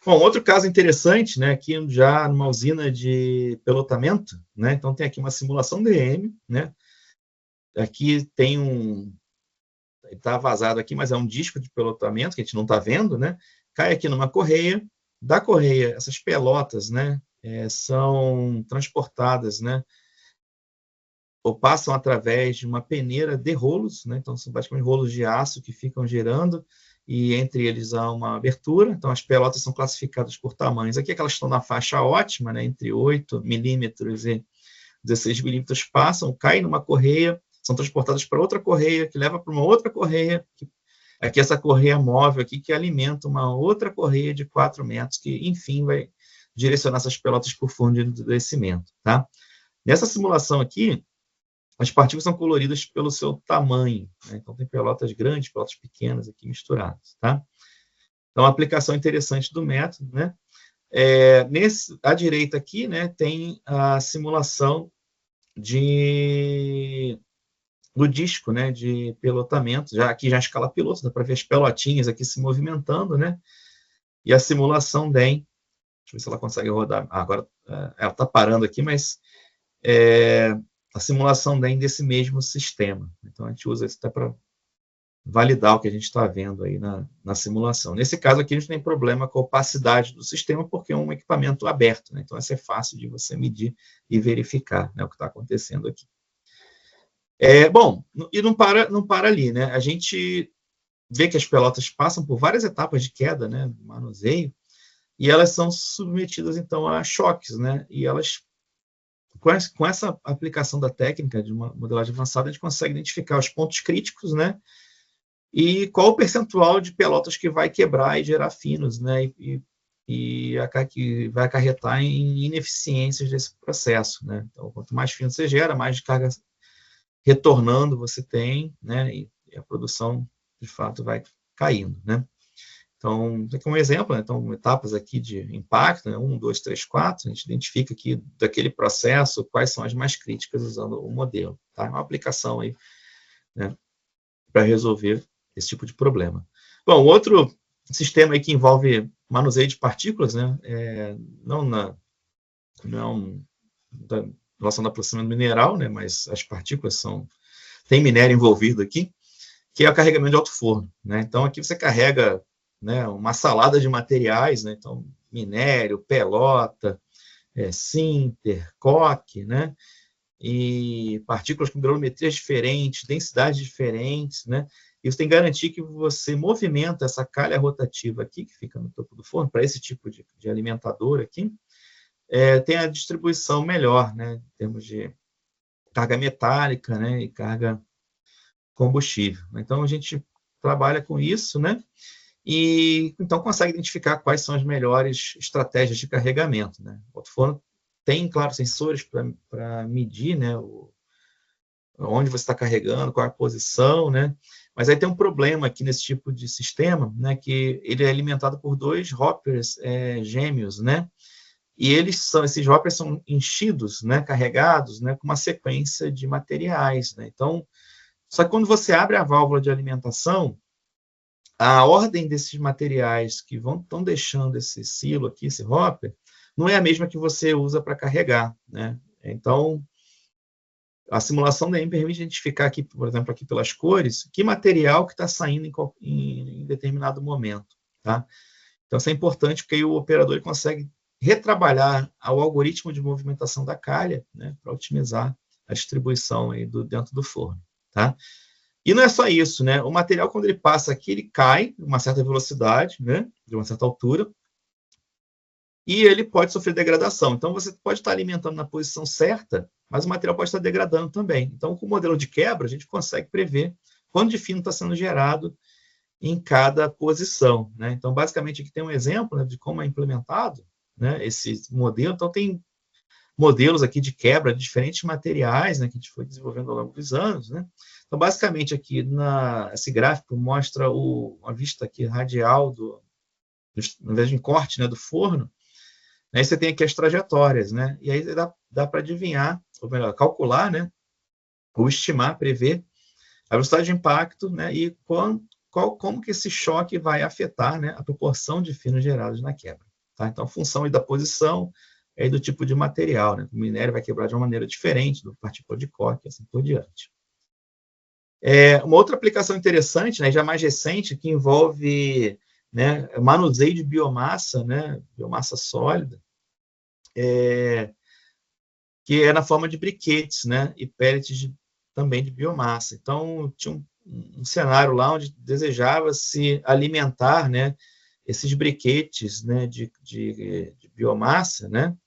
Bom, outro caso interessante, né, aqui já numa usina de pelotamento, né, então tem aqui uma simulação DM, né, aqui tem está vazado aqui, mas é um disco de pelotamento que a gente não está vendo, né, cai aqui numa correia, da correia, essas pelotas, né, são transportadas, né, ou passam através de uma peneira de rolos, né, então são basicamente rolos de aço que ficam girando, e entre eles há uma abertura, então as pelotas são classificadas por tamanhos. Aqui é que elas estão na faixa ótima, né, entre 8 milímetros e 16 milímetros passam, caem numa correia, são transportadas para outra correia, que leva para uma outra correia, aqui essa correia móvel aqui, que alimenta uma outra correia de 4 metros, que, enfim, vai direcionar essas pelotas para o fundo de endurecimento. Tá? Nessa simulação aqui, as partículas são coloridas pelo seu tamanho, né? Então tem pelotas grandes, pelotas pequenas aqui misturadas, tá? Então, uma aplicação interessante do método, né? À direita aqui, né, tem a simulação do disco, né, de pelotamento, aqui já a escala piloto, dá para ver as pelotinhas aqui se movimentando, né? E a simulação DEM, deixa eu ver se ela consegue rodar. Agora ela está parando aqui, mas a simulação desse mesmo sistema. Então, a gente usa isso até para validar o que a gente está vendo aí na simulação. Nesse caso aqui, a gente tem problema com a opacidade do sistema, porque é um equipamento aberto, né? Então, isso é fácil de você medir e verificar, né, o que está acontecendo aqui. Bom, e não para ali, né? A gente vê que as pelotas passam por várias etapas de queda, né, do manuseio, e elas são submetidas, então, a choques, né? E elas com essa aplicação da técnica de uma modelagem avançada, a gente consegue identificar os pontos críticos, né, e qual o percentual de pelotas que vai quebrar e gerar finos, né? Que vai acarretar em ineficiências desse processo, né? Então, quanto mais fino você gera, mais de carga retornando você tem, né? E a produção, de fato, vai caindo, né? Então, aqui um exemplo, né? Então, etapas aqui de impacto, né? 1, 2, 3, 4, a gente identifica aqui daquele processo quais são as mais críticas usando o modelo, tá? É uma aplicação aí, né? Para resolver esse tipo de problema. Bom, outro sistema aí que envolve manuseio de partículas, né? Não da relação da processamento mineral, né? Mas as partículas tem minério envolvido aqui, que é o carregamento de alto forno, né? Então, aqui você carrega, né, uma salada de materiais, né? Então, minério, pelota, sinter, coque, né? E partículas com granulometrias diferentes, densidades diferentes, né? E você tem que garantir que você movimenta essa calha rotativa aqui, que fica no topo do forno, para esse tipo de alimentador aqui, tem a distribuição melhor, né? Em termos de carga metálica, né? E carga combustível. Então, a gente trabalha com isso, né? E então consegue identificar quais são as melhores estratégias de carregamento, né? O forno tem, claro, sensores para medir, né, onde você está carregando, qual é a posição, né? Mas aí tem um problema aqui nesse tipo de sistema, né, que ele é alimentado por 2 hoppers gêmeos, né? E esses hoppers são enchidos, né, carregados, né, com uma sequência de materiais, né? Então, só que quando você abre a válvula de alimentação, a ordem desses materiais que estão deixando esse silo aqui, esse hopper, não é a mesma que você usa para carregar, né? Então, a simulação da EM permite identificar aqui, por exemplo, aqui pelas cores, que material que está saindo em determinado momento, tá? Então, isso é importante porque aí o operador consegue retrabalhar o algoritmo de movimentação da calha, né, para otimizar a distribuição aí dentro do forno, tá? E não é só isso, né? O material, quando ele passa aqui, ele cai a uma certa velocidade, né, de uma certa altura, e ele pode sofrer degradação. Então, você pode estar alimentando na posição certa, mas o material pode estar degradando também. Então, com o modelo de quebra, a gente consegue prever quanto de fino está sendo gerado em cada posição, né? Então, basicamente, aqui tem um exemplo, né, de como é implementado, né, esse modelo. Então, tem modelos aqui de quebra de diferentes materiais, né, que a gente foi desenvolvendo ao longo dos anos, né? Então, basicamente, aqui esse gráfico mostra uma vista aqui radial ao invés de um corte, né, do forno. Aí você tem aqui as trajetórias, né? E aí dá para adivinhar, ou melhor, calcular, né, ou estimar, prever a velocidade de impacto, né, e como que esse choque vai afetar, né, a proporção de finos gerados na quebra. Tá? Então, função aí da posição e do tipo de material. Né? O minério vai quebrar de uma maneira diferente do partícula de coque, assim por diante. Uma outra aplicação interessante, né, já mais recente, que envolve, né, manuseio de biomassa, né, biomassa sólida, que é na forma de briquetes, né, e pellets também de biomassa. Então, tinha um cenário lá onde desejava-se alimentar, né, esses briquetes, né, de biomassa, né,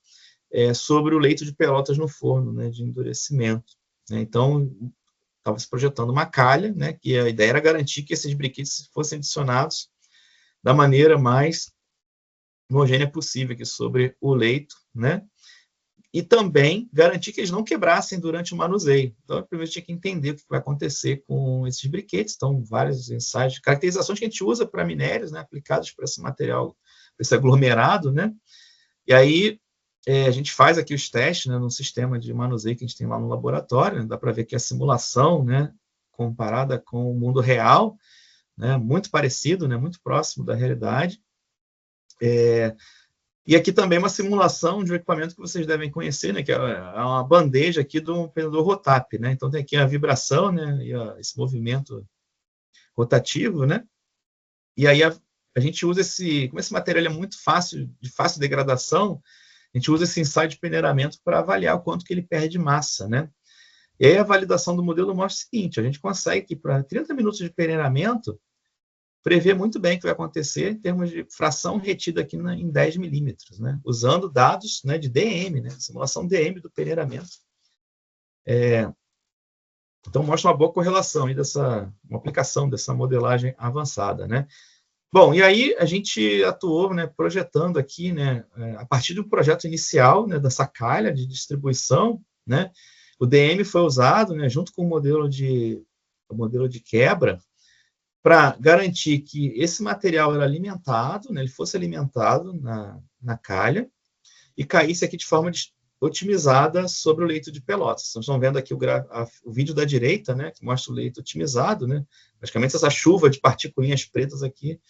sobre o leito de pelotas no forno, né, de endurecimento. Né? Então, estava se projetando uma calha, né, que a ideia era garantir que esses briquetes fossem adicionados da maneira mais homogênea possível aqui sobre o leito, né, e também garantir que eles não quebrassem durante o manuseio. Então, primeiro tinha que entender o que vai acontecer com esses briquetes. Então, vários ensaios, caracterizações que a gente usa para minérios, né, aplicados para esse material, para esse aglomerado, né? E aí a gente faz aqui os testes, né, no sistema de manuseio que a gente tem lá no laboratório. Né, dá para ver que a simulação, né, comparada com o mundo real, né, muito parecido, né, muito próximo da realidade. E aqui também uma simulação de um equipamento que vocês devem conhecer, né, que é uma bandeja aqui do pendor Rotap, né? Então tem aqui a vibração, né, e esse movimento rotativo, né? E aí a gente usa como esse material é muito de fácil degradação, a gente usa esse ensaio de peneiramento para avaliar o quanto que ele perde massa, né? E aí a validação do modelo mostra o seguinte: a gente consegue que para 30 minutos de peneiramento prevê muito bem o que vai acontecer em termos de fração retida aqui em 10 milímetros, né? Usando dados, né, de DM, né, simulação DM do peneiramento. Então, mostra uma boa correlação aí uma aplicação dessa modelagem avançada, né? Bom, e aí a gente atuou, né, projetando aqui, né, a partir do projeto inicial, né, dessa calha de distribuição, né, o DM foi usado, né, junto com o modelo de quebra, para garantir que esse material era alimentado, né, ele fosse alimentado na calha e caísse aqui de forma otimizada sobre o leito de Pelotas. Vocês estão vendo aqui o vídeo da direita, né, que mostra o leito otimizado, né, praticamente essa chuva de particulinhas pretas aqui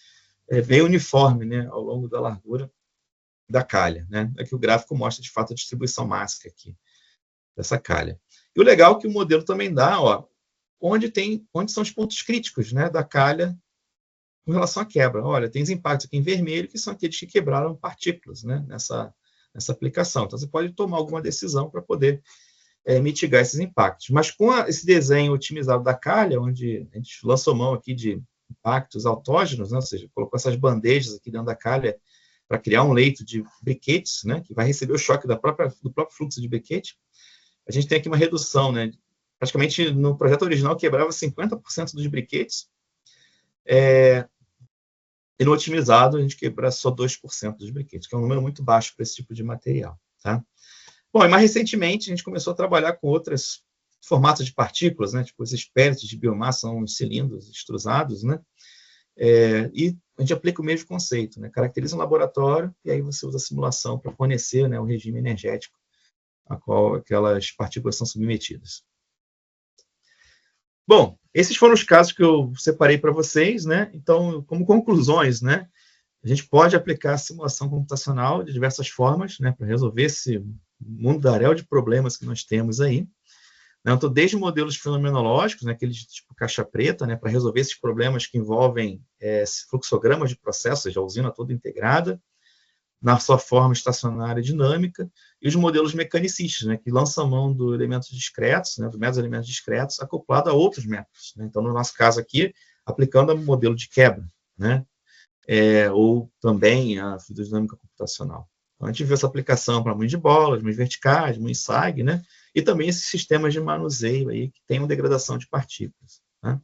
é bem uniforme, né, ao longo da largura da calha, né. Aqui o gráfico mostra de fato a distribuição máxima aqui dessa calha. E o legal é que o modelo também dá, ó, onde são os pontos críticos, né, da calha com relação à quebra. Olha, tem os impactos aqui em vermelho, que são aqueles que quebraram partículas, né, nessa aplicação. Então, você pode tomar alguma decisão para poder mitigar esses impactos. Mas com esse desenho otimizado da calha, onde a gente lançou mão aqui de impactos autógenos, né, ou seja, colocou essas bandejas aqui dentro da calha para criar um leito de briquetes, né, que vai receber o choque do próprio fluxo de briquete. A gente tem aqui uma redução, né, praticamente no projeto original quebrava 50% dos briquetes, e no otimizado a gente quebra só 2% dos briquetes, que é um número muito baixo para esse tipo de material, tá? Bom, e mais recentemente a gente começou a trabalhar com outros formatos de partículas, né, tipo esses pellets de biomassa, são uns cilindros extrusados, né, e a gente aplica o mesmo conceito, né, caracteriza um laboratório e aí você usa a simulação para fornecer, né, o regime energético a qual aquelas partículas são submetidas. Bom, esses foram os casos que eu separei para vocês, né? Então, como conclusões, né? A gente pode aplicar a simulação computacional de diversas formas, né, para resolver esse mundaréu de problemas que nós temos aí. Então, desde modelos fenomenológicos, né, aqueles tipo caixa preta, né, para resolver esses problemas que envolvem fluxogramas de processos, a usina toda integrada, na sua forma estacionária e dinâmica, e os modelos mecanicistas, né, que lançam mão do elementos discretos, né, do método de elementos discretos, acoplado a outros métodos, né? Então, no nosso caso aqui, aplicando o modelo de quebra, né, ou também a fluidodinâmica computacional. Então, a gente viu essa aplicação para moinhos de bolas, moinhos verticais, moinhos SAG, né, e também esses sistemas de manuseio aí, que tem uma degradação de partículas, né?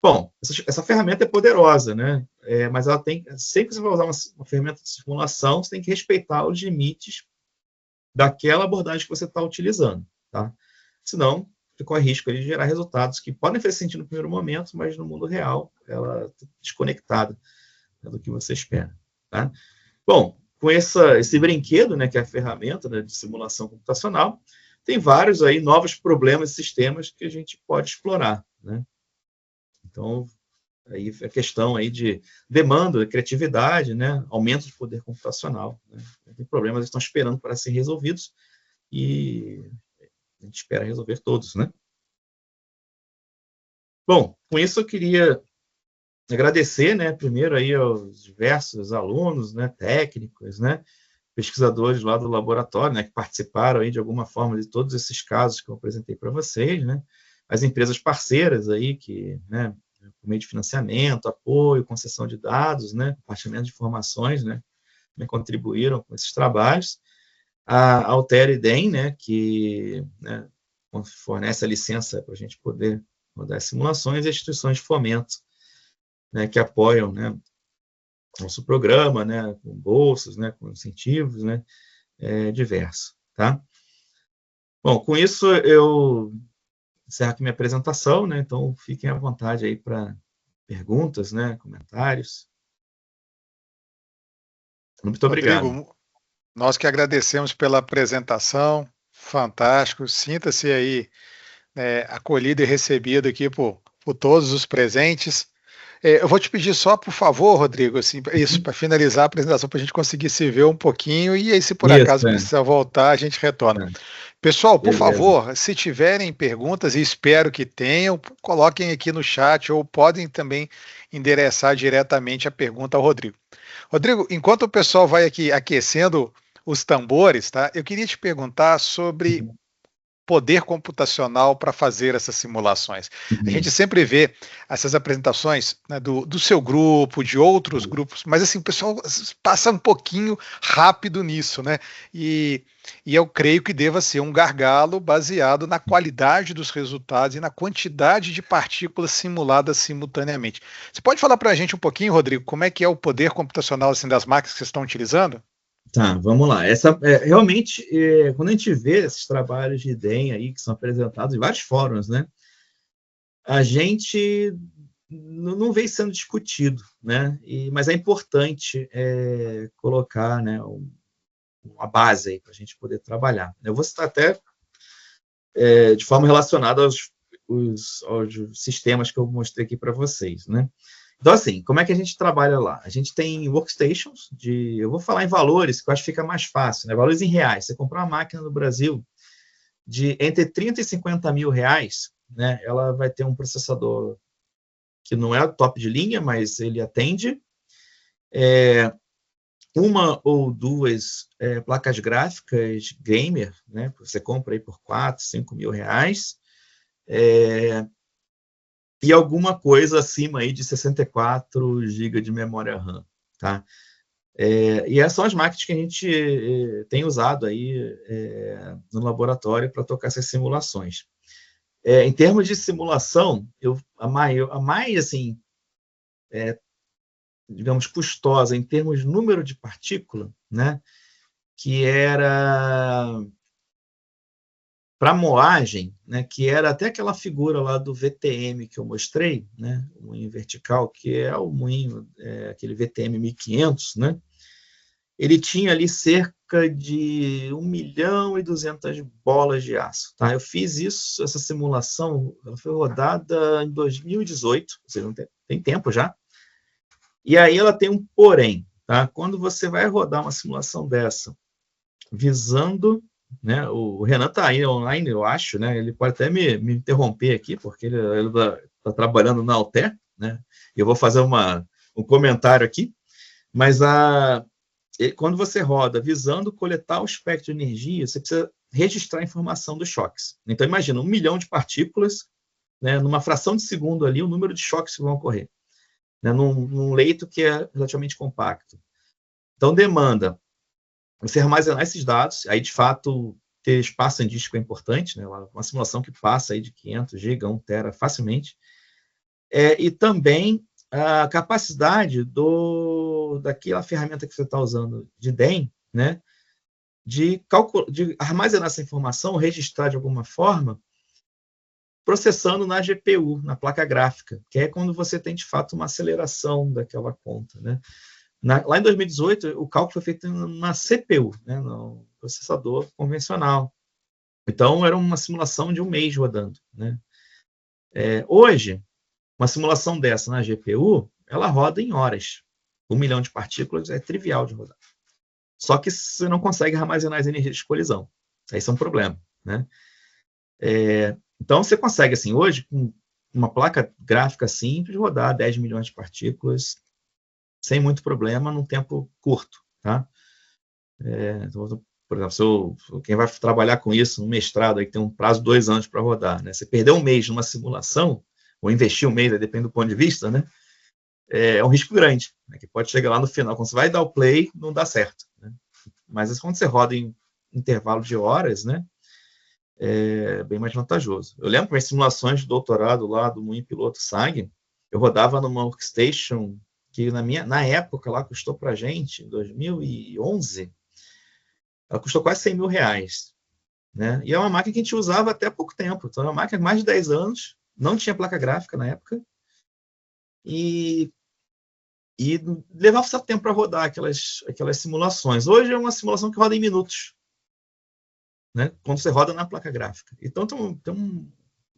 Bom, essa ferramenta é poderosa, né? Mas ela sempre que você vai usar uma ferramenta de simulação, você tem que respeitar os limites daquela abordagem que você está utilizando, tá? Senão, você corre risco de gerar resultados que podem fazer sentido no primeiro momento, mas no mundo real, ela está desconectada, né, do que você espera, tá? Bom, com esse brinquedo, né, que é a ferramenta, né, de simulação computacional, tem vários aí novos problemas e sistemas que a gente pode explorar, né? Então, aí a questão aí de demanda, de criatividade, né, aumento de poder computacional, né? Tem problemas que estão esperando para serem resolvidos e a gente espera resolver todos, né? Bom, com isso eu queria agradecer, né, primeiro aí aos diversos alunos, né, técnicos, né, pesquisadores lá do laboratório, né, que participaram aí de alguma forma de todos esses casos que eu apresentei para vocês, né, as empresas parceiras aí que, né, por meio de financiamento, apoio, concessão de dados, né, compartilhamento de informações, né, contribuíram com esses trabalhos. A Altera e DEM, né, que, né, fornece a licença para a gente poder rodar as simulações, e as instituições de fomento, né, que apoiam, né, nosso programa, né, com bolsas, né, com incentivos, né, diversos, tá? Bom, com isso eu encerro aqui minha apresentação, né, então fiquem à vontade aí para perguntas, né, comentários. Muito obrigado. Rodrigo, nós que agradecemos pela apresentação, fantástico, sinta-se aí acolhido e recebido aqui por todos os presentes. Eu vou te pedir só, por favor, Rodrigo, assim, isso, para finalizar a apresentação, para a gente conseguir se ver um pouquinho, e aí, se por acaso precisar voltar, a gente retorna. Pessoal, por favor, se tiverem perguntas, e espero que tenham, coloquem aqui no chat, ou podem também endereçar diretamente a pergunta ao Rodrigo. Rodrigo, enquanto o pessoal vai aqui aquecendo os tambores, tá? Eu queria te perguntar sobre poder computacional para fazer essas simulações? A gente sempre vê essas apresentações, né, do seu grupo, de outros grupos, mas assim, o pessoal passa um pouquinho rápido nisso, né? E eu creio que deva ser um gargalo baseado na qualidade dos resultados e na quantidade de partículas simuladas simultaneamente. Você pode falar para a gente um pouquinho, Rodrigo, como é que é o poder computacional assim, das máquinas que vocês estão utilizando? Tá, vamos lá. Realmente, quando a gente vê esses trabalhos de IDEM aí que são apresentados em vários fóruns, né, a gente não vem sendo discutido, né? Mas é importante colocar, né, uma base aí para a gente poder trabalhar. Eu vou citar até de forma relacionada aos sistemas que eu mostrei aqui para vocês, né? Então, assim, como é que a gente trabalha lá? A gente tem workstations eu vou falar em valores, que eu acho que fica mais fácil, né? Valores em reais. Você comprar uma máquina no Brasil de entre 30 e 50 mil reais, né? Ela vai ter um processador que não é top de linha, mas ele atende. Uma ou duas placas gráficas gamer, né? Você compra aí por 4, 5 mil reais. E alguma coisa acima aí de 64 GB de memória RAM, tá? E essas são as máquinas que a gente tem usado aí no laboratório para tocar essas simulações. Em termos de simulação, a mais assim, digamos, custosa em termos de número de partícula, né? Que era para moagem, né, que era até aquela figura lá do VTM que eu mostrei, né, o moinho vertical, que é o moinho, aquele VTM 1500, né, ele tinha ali cerca de 1.200.000 bolas de aço. Tá? Eu fiz essa simulação, ela foi rodada em 2018, ou seja, não tem tempo já, e aí ela tem um porém. Tá? Quando você vai rodar uma simulação dessa, visando, né, o Renan está aí online, eu acho, né, ele pode até me interromper aqui, porque ele tá trabalhando na Altair, né, e eu vou fazer um comentário aqui, mas quando você roda visando coletar o espectro de energia, você precisa registrar a informação dos choques. Então, imagina, 1 milhão de partículas, né, numa fração de segundo ali, o número de choques que vão ocorrer, né, num leito que é relativamente compacto. Então, demanda você armazenar esses dados, aí, de fato, ter espaço em disco é importante, né, uma simulação que passa aí de 500 GB, 1 tera facilmente, e também a capacidade daquela ferramenta que você está usando de DEM, né, de armazenar essa informação, registrar de alguma forma, processando na GPU, na placa gráfica, que é quando você tem, de fato, uma aceleração daquela conta, né. Lá em 2018, o cálculo foi feito na CPU, né, no processador convencional. Então, era uma simulação de 1 mês rodando. Né. Hoje, uma simulação dessa na GPU, ela roda em horas. 1 milhão de partículas é trivial de rodar. Só que você não consegue armazenar as energias de colisão. Isso é um problema. Né. Então, você consegue, assim, hoje, com uma placa gráfica simples, rodar 10 milhões de partículas sem muito problema, num tempo curto, tá? Então, por exemplo, quem vai trabalhar com isso no mestrado, aí tem um prazo de 2 anos para rodar, né? Você perder 1 mês numa simulação, ou investir 1 mês, depende do ponto de vista, né? É um risco grande, né? Que pode chegar lá no final, quando você vai dar o play, não dá certo, né? Mas quando você roda em intervalo de horas, né? É bem mais vantajoso. Eu lembro que minhas simulações de doutorado lá do Moinho Piloto SAG, eu rodava numa workstation que na época lá custou para a gente, em 2011, ela custou quase 100 mil reais. Né? E é uma máquina que a gente usava até há pouco tempo. Então, é uma máquina de mais de 10 anos, não tinha placa gráfica na época, e levava certo tempo para rodar aquelas simulações. Hoje é uma simulação que roda em minutos, né? Quando você roda na placa gráfica. Então,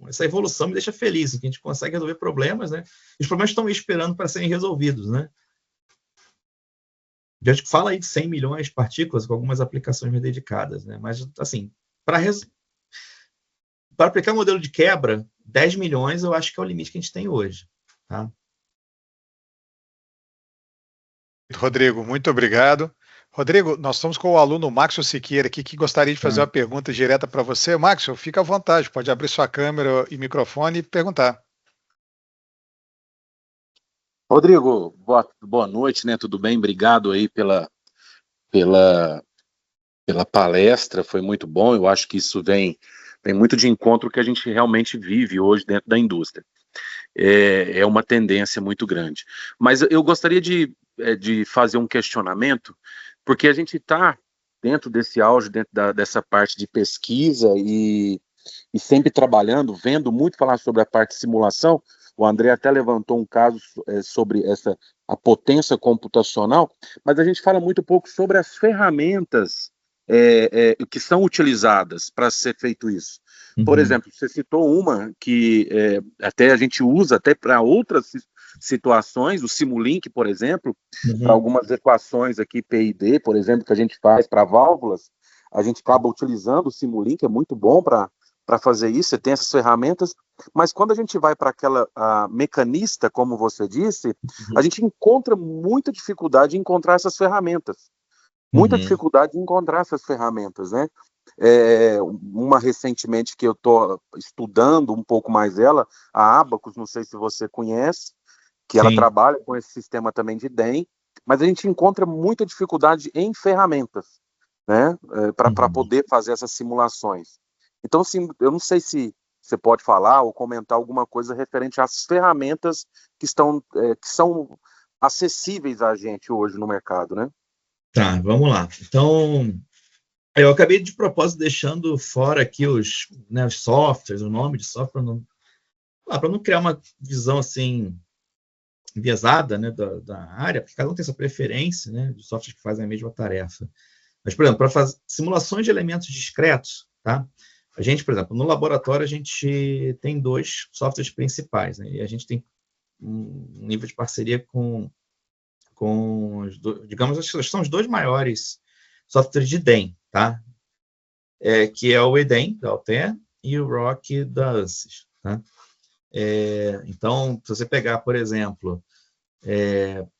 essa evolução me deixa feliz, que a gente consegue resolver problemas, né? Os problemas estão esperando para serem resolvidos, né? A gente fala aí de 100 milhões de partículas com algumas aplicações mais dedicadas, né? Mas, assim, para aplicar o modelo de quebra, 10 milhões eu acho que é o limite que a gente tem hoje, tá? Rodrigo, muito obrigado. Rodrigo, nós estamos com o aluno Maxo Siqueira aqui, que gostaria de fazer uma pergunta direta para você. Maxo, fica à vontade, pode abrir sua câmera e microfone e perguntar. Rodrigo, boa noite, né? Tudo bem? Obrigado aí pela, pela palestra, foi muito bom. Eu acho que isso vem muito de encontro ao que a gente realmente vive hoje dentro da indústria. É uma tendência muito grande. Mas eu gostaria de fazer um questionamento, porque a gente está dentro desse auge, dessa parte de pesquisa e sempre trabalhando, vendo muito falar sobre a parte de simulação. O André até levantou um caso sobre a potência computacional, mas a gente fala muito pouco sobre as ferramentas que são utilizadas para ser feito isso. Por exemplo, você citou uma que até a gente usa até para outras situações, o Simulink, por exemplo, para algumas equações aqui, PID, por exemplo, que a gente faz para válvulas, a gente acaba utilizando o Simulink, é muito bom para fazer isso, você tem essas ferramentas, mas quando a gente vai para aquela mecanista, como você disse, a gente encontra muita dificuldade em encontrar essas ferramentas. Muita dificuldade em encontrar essas ferramentas, né? Uma recentemente que eu estou estudando um pouco mais ela, a Abacus, não sei se você conhece, que ela trabalha com esse sistema também de DEM, mas a gente encontra muita dificuldade em ferramentas, né? Para poder fazer essas simulações. Então, assim, eu não sei se você pode falar ou comentar alguma coisa referente às ferramentas que são acessíveis a gente hoje no mercado, né? Tá, vamos lá. Então, eu acabei de propósito deixando fora aqui os softwares, o nome de software, para não criar uma visão assim enviesada, né, da área, porque cada um tem essa preferência, né, de softwares que fazem a mesma tarefa. Mas, por exemplo, para fazer simulações de elementos discretos, tá? A gente, por exemplo, no laboratório, a gente tem 2 softwares principais, né? E a gente tem um nível de parceria com digamos, acho que são os 2 maiores softwares de DEM, tá? Que é o EDEM, da Altair, e o ROC, da ANSYS, tá? Então, se você pegar, por exemplo,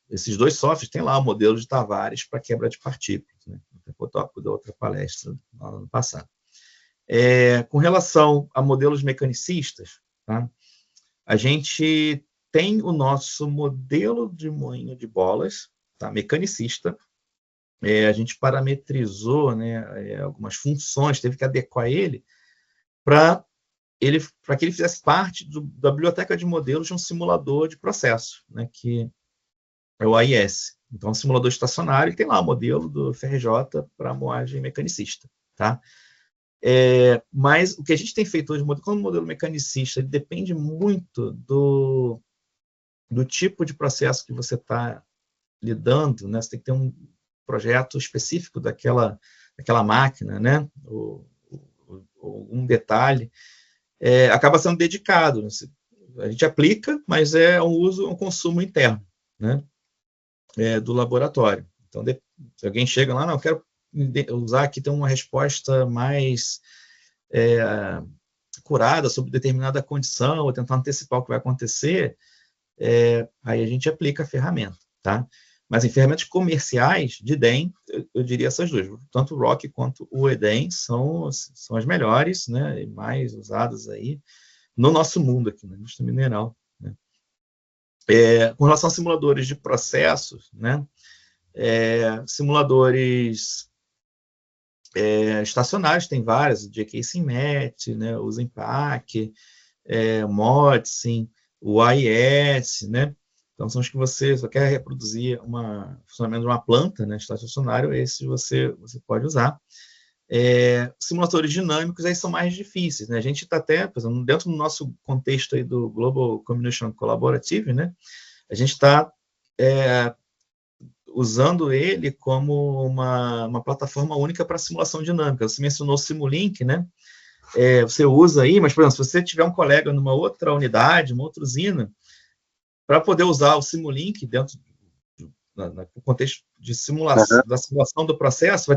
esses 2 softwares, tem lá o modelo de Tavares para quebra de partículas, né? O tópico da outra palestra no ano passado. Com relação a modelos mecanicistas, tá? A gente tem o nosso modelo de moinho de bolas, tá? Mecanicista. A gente parametrizou, né, algumas funções, teve que adequar ele para que ele fizesse parte da biblioteca de modelos de um simulador de processo, né, que é o AIS. Então, um simulador estacionário, tem lá o modelo do FRJ para moagem mecanicista, tá? Mas o que a gente tem feito hoje, como modelo mecanicista, ele depende muito do tipo de processo que você está lidando, né? Você tem que ter um projeto específico daquela máquina, né? Um detalhe, acaba sendo dedicado. A gente aplica, mas é um consumo interno, né? Do laboratório. Então, se alguém chega lá, não, eu quero usar aqui, tem uma resposta mais curada sobre determinada condição, ou tentar antecipar o que vai acontecer, aí a gente aplica a ferramenta, tá? Mas em ferramentas comerciais de DEM, eu diria essas 2, tanto o ROC quanto o EDEM são as melhores, né, e mais usadas aí no nosso mundo aqui, na indústria mineral, né? Com relação a simuladores de processos, né, simuladores estacionários, tem vários, o JK-SIMET, né, o Zenpack, o Modsim, o AIS, né? Então, são os que você só quer reproduzir o funcionamento de uma planta, né, estacionário, esses você pode usar. Simuladores dinâmicos aí são mais difíceis, né? A gente está até, por exemplo, dentro do nosso contexto aí do Global Communication Collaborative, né? A gente está usando ele como uma plataforma única para simulação dinâmica. Você mencionou o Simulink, né? Você usa aí, mas, por exemplo, se você tiver um colega numa outra unidade, uma outra usina, para poder usar o Simulink dentro do contexto de simulação, da simulação do processo,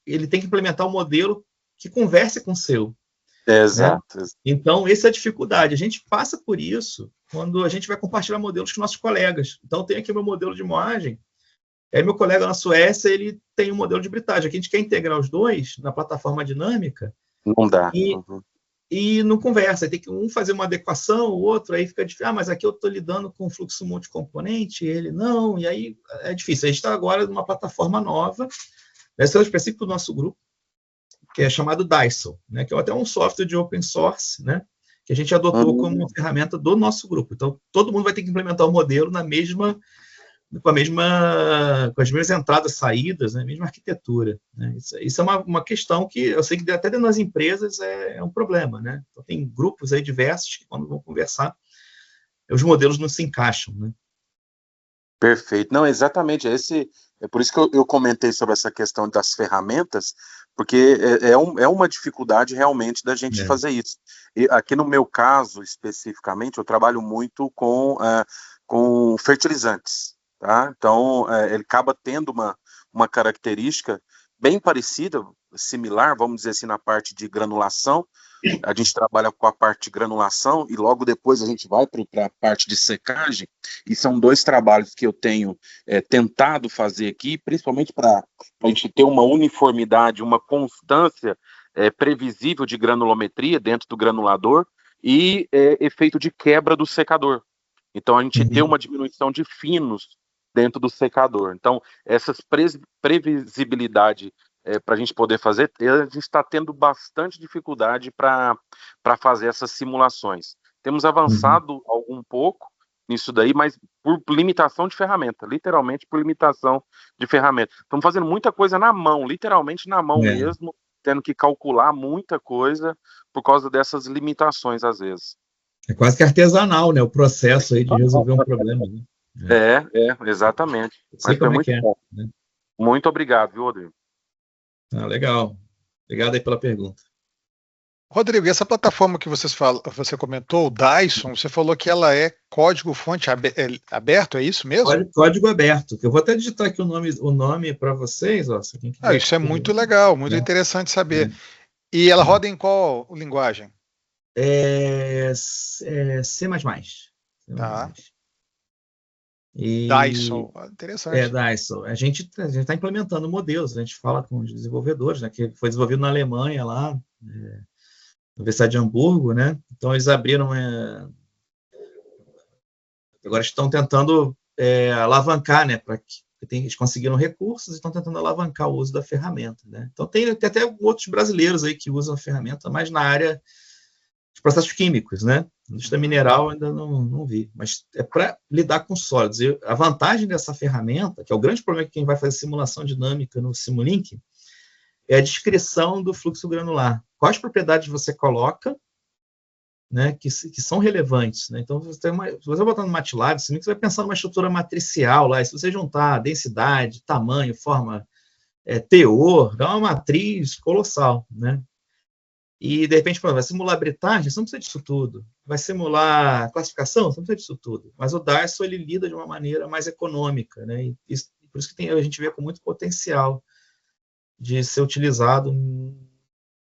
ele tem que implementar um modelo que converse com o seu. Exato. Né? Então, essa é a dificuldade. A gente passa por isso quando a gente vai compartilhar modelos com nossos colegas. Então, eu tenho aqui o meu modelo de moagem, Aí meu colega na Suécia, ele tem um modelo de hibridagem. Aqui a gente quer integrar os dois na plataforma dinâmica Não dá. e, e não conversa. Tem que um fazer uma adequação, o outro aí fica difícil. Mas aqui eu estou lidando com fluxo multicomponente, ele não, e aí é difícil. A gente está agora numa plataforma nova, essa é o específico do nosso grupo, que é chamado Dyson, né, que é até um software de open source, né, que a gente adotou como uma ferramenta do nosso grupo. Então, todo mundo vai ter que implementar o modelo com as mesmas entradas, saídas, né, mesma arquitetura. Né? Isso é uma questão que eu sei que até dentro das empresas é um problema. Né? Então, tem grupos aí diversos que, quando vão conversar, os modelos não se encaixam. Né? Perfeito. Não, exatamente. É por isso que eu comentei sobre essa questão das ferramentas, porque é uma dificuldade realmente da gente fazer isso. E aqui no meu caso, especificamente, eu trabalho muito com fertilizantes. Tá? Então, ele acaba tendo uma característica bem parecida, similar, vamos dizer assim, na parte de granulação. A gente trabalha com a parte de granulação e logo depois a gente vai para a parte de secagem, e são dois trabalhos que eu tenho tentado fazer aqui, principalmente para a gente ter uma uniformidade, uma constância previsível de granulometria dentro do granulador e efeito de quebra do secador. Então, a gente tem uma diminuição de finos dentro do secador. Então, essas previsibilidade para a gente poder fazer, a gente está tendo bastante dificuldade para fazer essas simulações. Temos avançado algum pouco nisso daí, mas por limitação de ferramenta, literalmente por limitação de ferramenta. Estamos fazendo muita coisa na mão, literalmente na mão mesmo, tendo que calcular muita coisa por causa dessas limitações, às vezes. É quase que artesanal, né? O processo aí de resolver um problema. Né? Exatamente. Sei como é que é. Né? Muito obrigado, viu, Rodrigo? Legal. Obrigado aí pela pergunta. Rodrigo, e essa plataforma que você comentou, o Dyson, você falou que ela é código-fonte aberto, é isso mesmo? Código aberto. Eu vou até digitar aqui o nome para vocês. Ó, isso é muito legal, muito interessante saber. E ela roda em qual linguagem? C++. Tá. E, Dyson, interessante. Dyson. A gente está implementando modelos, a gente fala com os desenvolvedores, né, que foi desenvolvido na Alemanha, lá, na Universidade de Hamburgo, né? Então, eles abriram... agora estão tentando alavancar, né, para que eles conseguiram recursos e estão tentando alavancar o uso da ferramenta. Né? Então, tem até outros brasileiros aí que usam a ferramenta, mas na área de processos químicos, né? Indústria mineral ainda não vi, mas é para lidar com sólidos. E a vantagem dessa ferramenta, que é o grande problema que quem vai fazer simulação dinâmica no Simulink, é a descrição do fluxo granular. Quais propriedades você coloca, né, que são relevantes. Né? Então, se você botar no MATLAB, você vai pensar numa estrutura matricial lá, e se você juntar densidade, tamanho, forma, teor, dá uma matriz colossal, né? E, de repente, vai simular britagem, você não precisa disso tudo. Vai simular classificação, você não precisa disso tudo. Mas o Dyson, ele lida de uma maneira mais econômica, né? E por isso que a gente vê com muito potencial de ser utilizado,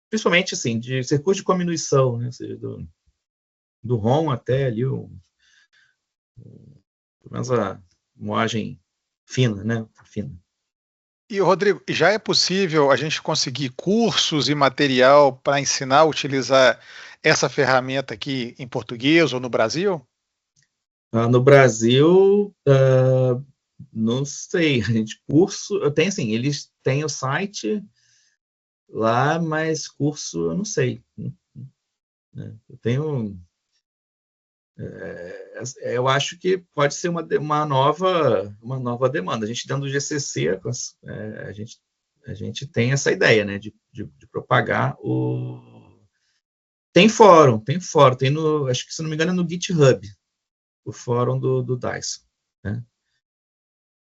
principalmente, assim, de circuito de cominuição, né? Ou seja, do ROM até ali, pelo menos a moagem fina, né? Fina. E, Rodrigo, já é possível a gente conseguir cursos e material para ensinar a utilizar essa ferramenta aqui em português ou no Brasil? No Brasil, não sei. Curso, eu tenho assim, eles têm o site lá, mas curso eu não sei. Eu tenho... eu acho que pode ser uma nova demanda. A gente, dentro do GCC, a gente tem essa ideia, né, de propagar o... Tem fórum, tem acho que, se não me engano, é no GitHub, o fórum do Dyson. Né?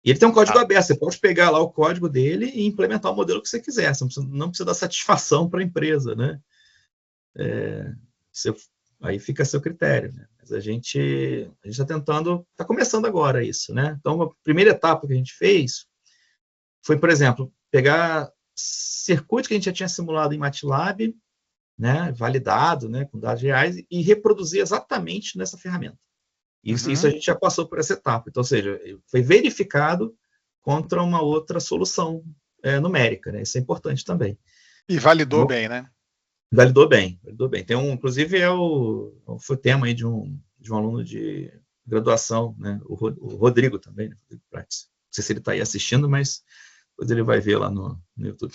E ele tem um código aberto, você pode pegar lá o código dele e implementar o modelo que você quiser, você não precisa dar satisfação para a empresa, né? Aí fica a seu critério, né? Mas a gente está tentando, está começando agora isso, né? Então, a primeira etapa que a gente fez foi, por exemplo, pegar circuitos que a gente já tinha simulado em MATLAB, né, validado, né, com dados reais, e reproduzir exatamente nessa ferramenta. Isso a gente já passou por essa etapa. Então, ou seja, foi verificado contra uma outra solução numérica, né? Isso é importante também. E validou bem, né? Validou bem, validou bem. Inclusive, foi tema aí de um aluno de graduação, né? O Rodrigo também, né? Rodrigo Prates. Não sei se ele está aí assistindo, mas depois ele vai ver lá no YouTube.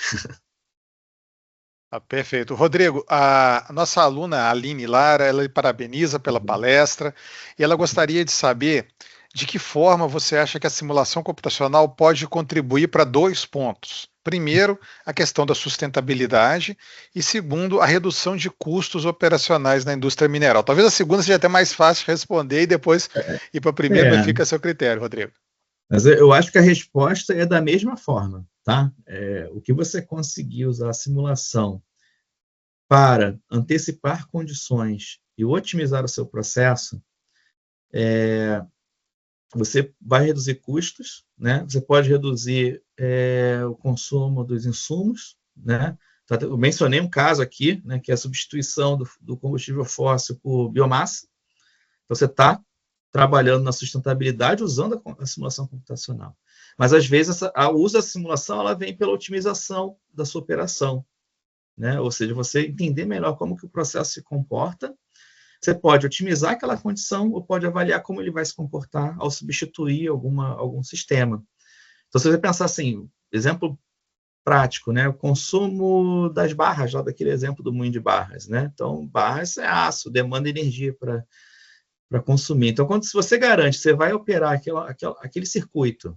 Perfeito. Rodrigo, a nossa aluna, a Aline Lara, ela lhe parabeniza pela palestra e ela gostaria de saber de que forma você acha que a simulação computacional pode contribuir para 2 pontos. Primeiro, a questão da sustentabilidade e segundo, a redução de custos operacionais na indústria mineral. Talvez a segunda seja até mais fácil de responder e depois ir para a primeira, mas fica a seu critério, Rodrigo. Mas eu acho que a resposta é da mesma forma, tá? O que você conseguir usar a simulação para antecipar condições e otimizar o seu processo, você vai reduzir custos, né? Você pode reduzir o consumo dos insumos, né? Eu mencionei um caso aqui, né, que é a substituição do combustível fóssil por biomassa. Então, você está trabalhando na sustentabilidade usando a simulação computacional. Mas, às vezes, o uso da simulação ela vem pela otimização da sua operação, né? Ou seja, você entender melhor como que o processo se comporta. Você pode otimizar aquela condição ou pode avaliar como ele vai se comportar ao substituir algum sistema. Então, se você pensar assim, exemplo prático, né? O consumo das barras, lá daquele exemplo do moinho de barras, né? Então, barras é aço, demanda energia para consumir. Então, se você garante, você vai operar aquele circuito,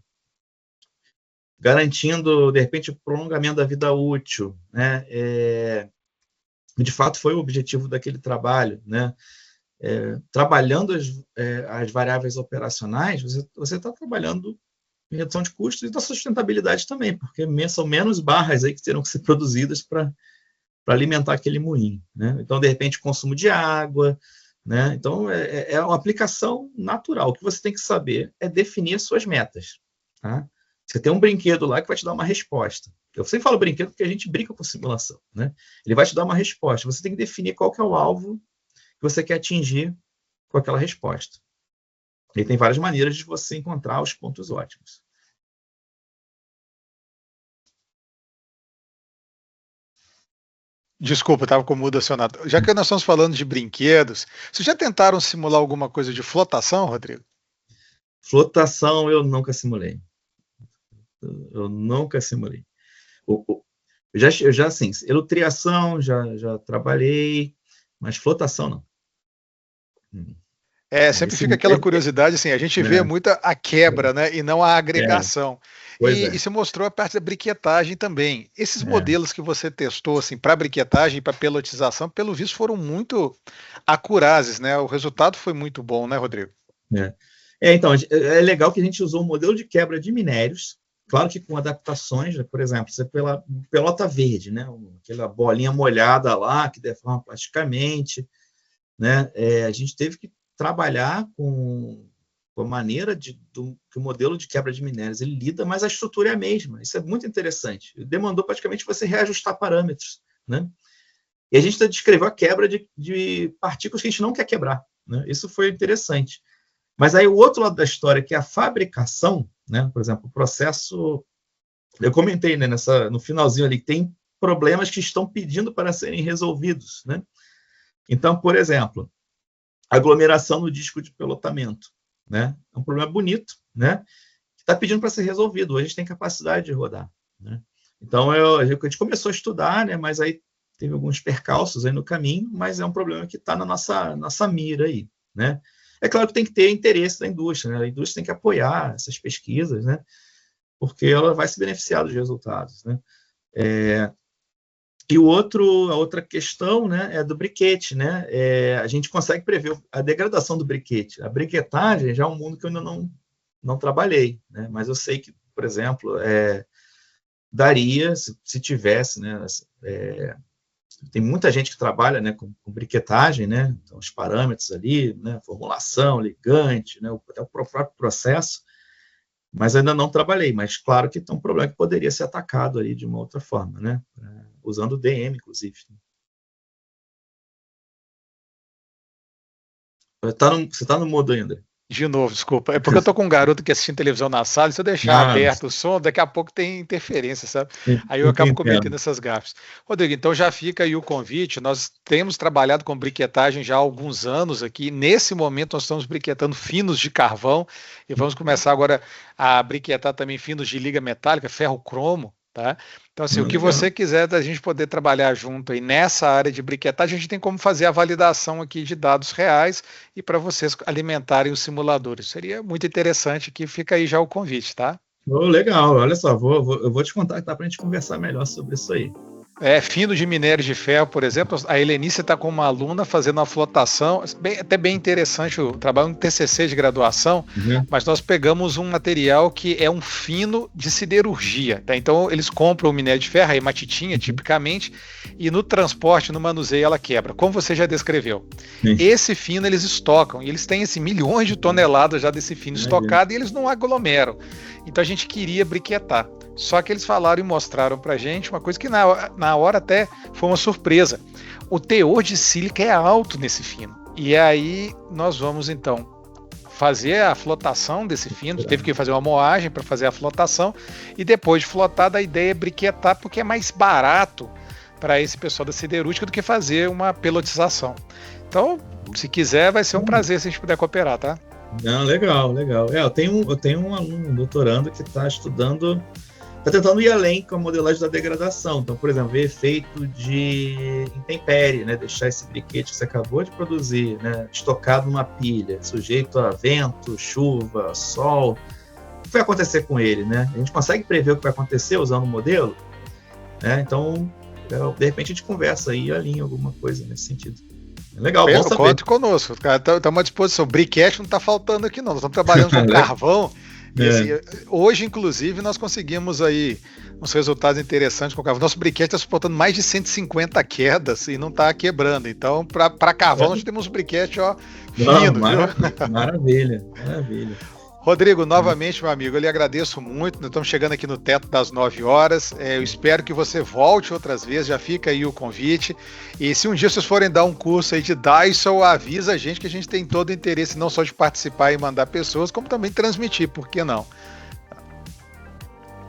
garantindo, de repente, o prolongamento da vida útil, né? De fato, foi o objetivo daquele trabalho, né? Trabalhando as variáveis operacionais, você está trabalhando em redução de custos e da sustentabilidade também, porque são menos barras aí que terão que ser produzidas para alimentar aquele moinho, né? Então, de repente, consumo de água, né? Então, é uma aplicação natural. O que você tem que saber é definir as suas metas, tá? Você tem um brinquedo lá que vai te dar uma resposta. Eu sempre falo brinquedo porque a gente brinca com simulação, né? Ele vai te dar uma resposta. Você tem que definir qual que é o alvo que você quer atingir com aquela resposta. E tem várias maneiras de você encontrar os pontos ótimos. Desculpa, estava com o mudo acionado. Já que nós estamos falando de brinquedos, vocês já tentaram simular alguma coisa de flotação, Rodrigo? Flotação eu nunca simulei. Eu já assim, elutriação já trabalhei, mas flotação não. Sempre fica aquela curiosidade, assim, a gente vê muita a quebra, né, e não a agregação. E você mostrou a parte da briquetagem também. Esses modelos que você testou, assim, para briquetagem e para pelotização, pelo visto, foram muito acurazes, né? O resultado foi muito bom, né, Rodrigo? Então, é legal que a gente usou um modelo de quebra de minérios, claro que com adaptações, né? Por exemplo, você pela pelota verde, né? Aquela bolinha molhada lá, que deforma plasticamente, né? A gente teve que trabalhar com a maneira que o modelo de quebra de minérios ele lida, mas a estrutura é a mesma. Isso é muito interessante. Demandou praticamente você reajustar parâmetros, né? E a gente descreveu a quebra de partículas que a gente não quer quebrar, né? Isso foi interessante. Mas aí o outro lado da história, que é a fabricação, né? Por exemplo, o processo... Eu comentei, né, no finalzinho ali, que tem problemas que estão pedindo para serem resolvidos, né? Então, por exemplo, aglomeração no disco de pelotamento, né? É um problema bonito, né? Que está pedindo para ser resolvido. Hoje a gente tem capacidade de rodar, né? Então, a gente começou a estudar, né? Mas aí teve alguns percalços aí no caminho, mas é um problema que está na nossa mira aí, né? É claro que tem que ter interesse da indústria, né? A indústria tem que apoiar essas pesquisas, né? Porque ela vai se beneficiar dos resultados, né? E a outra questão, né, é do briquete, né? A gente consegue prever a degradação do briquete. A briquetagem já é um mundo que eu ainda não trabalhei, né? Mas eu sei que, por exemplo, daria, se tivesse, né? Tem muita gente que trabalha, né, com briquetagem, né? Então, os parâmetros ali, né? Formulação, ligante, né? Até o próprio processo. Mas ainda não trabalhei, mas claro que tem um problema que poderia ser atacado ali de uma outra forma, né? Usando o DM, inclusive. Você está no mudo ainda. De novo, desculpa. É porque eu tô com um garoto que assiste televisão na sala, e se eu deixar aberto o som, daqui a pouco tem interferência, sabe? Aí eu acabo cometendo essas gafes. Rodrigo, então já fica aí o convite. Nós temos trabalhado com briquetagem já há alguns anos aqui. Nesse momento nós estamos briquetando finos de carvão e vamos começar agora a briquetar também finos de liga metálica, ferro cromo. Tá? Então, assim, o que você quiser da gente poder trabalhar junto aí nessa área de briquetagem, a gente tem como fazer a validação aqui de dados reais e para vocês alimentarem os simuladores. Seria muito interessante, que fica aí já o convite, tá? Legal, olha só, eu vou te contactar para a gente conversar melhor sobre isso aí. Fino de minério de ferro, por exemplo, a Helenice está com uma aluna fazendo uma flotação, até bem interessante o trabalho, um TCC de graduação, mas nós pegamos um material que é um fino de siderurgia, tá? Então eles compram o minério de ferro, a hematitinha tipicamente, e no transporte, no manuseio ela quebra, como você já descreveu. Esse fino eles estocam, e eles têm milhões de toneladas já desse fino estocado, e eles não aglomeram. Então a gente queria briquetar. Só que eles falaram e mostraram pra gente uma coisa que na hora até foi uma surpresa. O teor de sílica é alto nesse fino. E aí nós vamos então fazer a flotação desse fino. Teve que fazer uma moagem para fazer a flotação. E depois de flotada, a ideia é briquetar, porque é mais barato para esse pessoal da siderúrgica do que fazer uma pelotização. Então, se quiser, vai ser um prazer se a gente puder cooperar, tá? Não, legal. Eu tenho um aluno, um doutorando, que está estudando, está tentando ir além com a modelagem da degradação. Então, por exemplo, ver efeito de intempérie, né? Deixar esse briquete que você acabou de produzir, né? Estocado numa pilha, sujeito a vento, chuva, sol. O que vai acontecer com ele, né? A gente consegue prever o que vai acontecer usando o modelo? Né? Então, de repente a gente conversa aí e alinha alguma coisa nesse sentido. Legal, bom saber. Conte conosco, estamos à disposição. Briquete não está faltando aqui não, nós estamos trabalhando com carvão. E, assim, hoje, inclusive, nós conseguimos aí uns resultados interessantes com o carvão. Nosso briquete está suportando mais de 150 quedas e não está quebrando. Então, para carvão, nós temos um briquete fino. Maravilha. Rodrigo, novamente, meu amigo, eu lhe agradeço muito. Nós estamos chegando aqui no teto das 9 horas. Eu espero que você volte outras vezes. Já fica aí o convite. E se um dia vocês forem dar um curso aí de Dyson, avisa a gente, que a gente tem todo o interesse não só de participar e mandar pessoas, como também transmitir, por que não?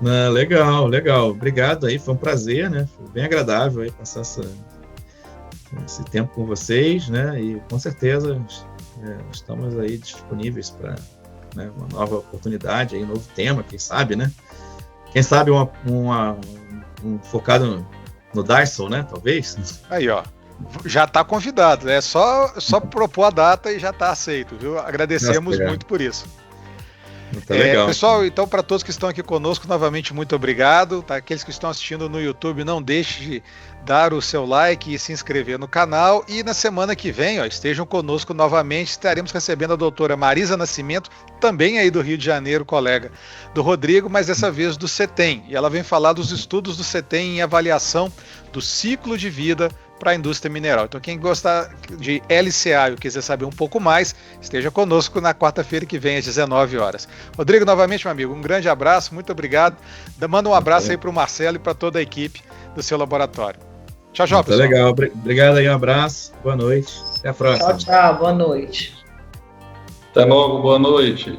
Legal. Obrigado aí, foi um prazer, né? Foi bem agradável aí passar esse tempo com vocês, né? E com certeza estamos aí disponíveis para uma nova oportunidade, aí, um novo tema, quem sabe, né? Quem sabe um focado no Dyson, né? Talvez. Aí, ó. Já está convidado, né? Só propor a data e já está aceito, viu? Agradecemos muito por isso. Tá legal. Pessoal, então, para todos que estão aqui conosco, novamente, muito obrigado. Tá? Aqueles que estão assistindo no YouTube, não deixe de dar o seu like e se inscrever no canal. E na semana que vem, estejam conosco novamente. Estaremos recebendo a doutora Marisa Nascimento, também aí do Rio de Janeiro, colega do Rodrigo, mas dessa vez do CETEM. E ela vem falar dos estudos do CETEM em avaliação do ciclo de vida para a indústria mineral. Então, quem gostar de LCA e quiser saber um pouco mais, esteja conosco na quarta-feira que vem, às 19 horas. Rodrigo, novamente, meu amigo, um grande abraço, muito obrigado. Manda um abraço aí para o Marcelo e para toda a equipe do seu laboratório. Tchau, pessoal. Legal, obrigado aí, um abraço, boa noite, até a próxima. Tchau, boa noite. Até logo, boa noite.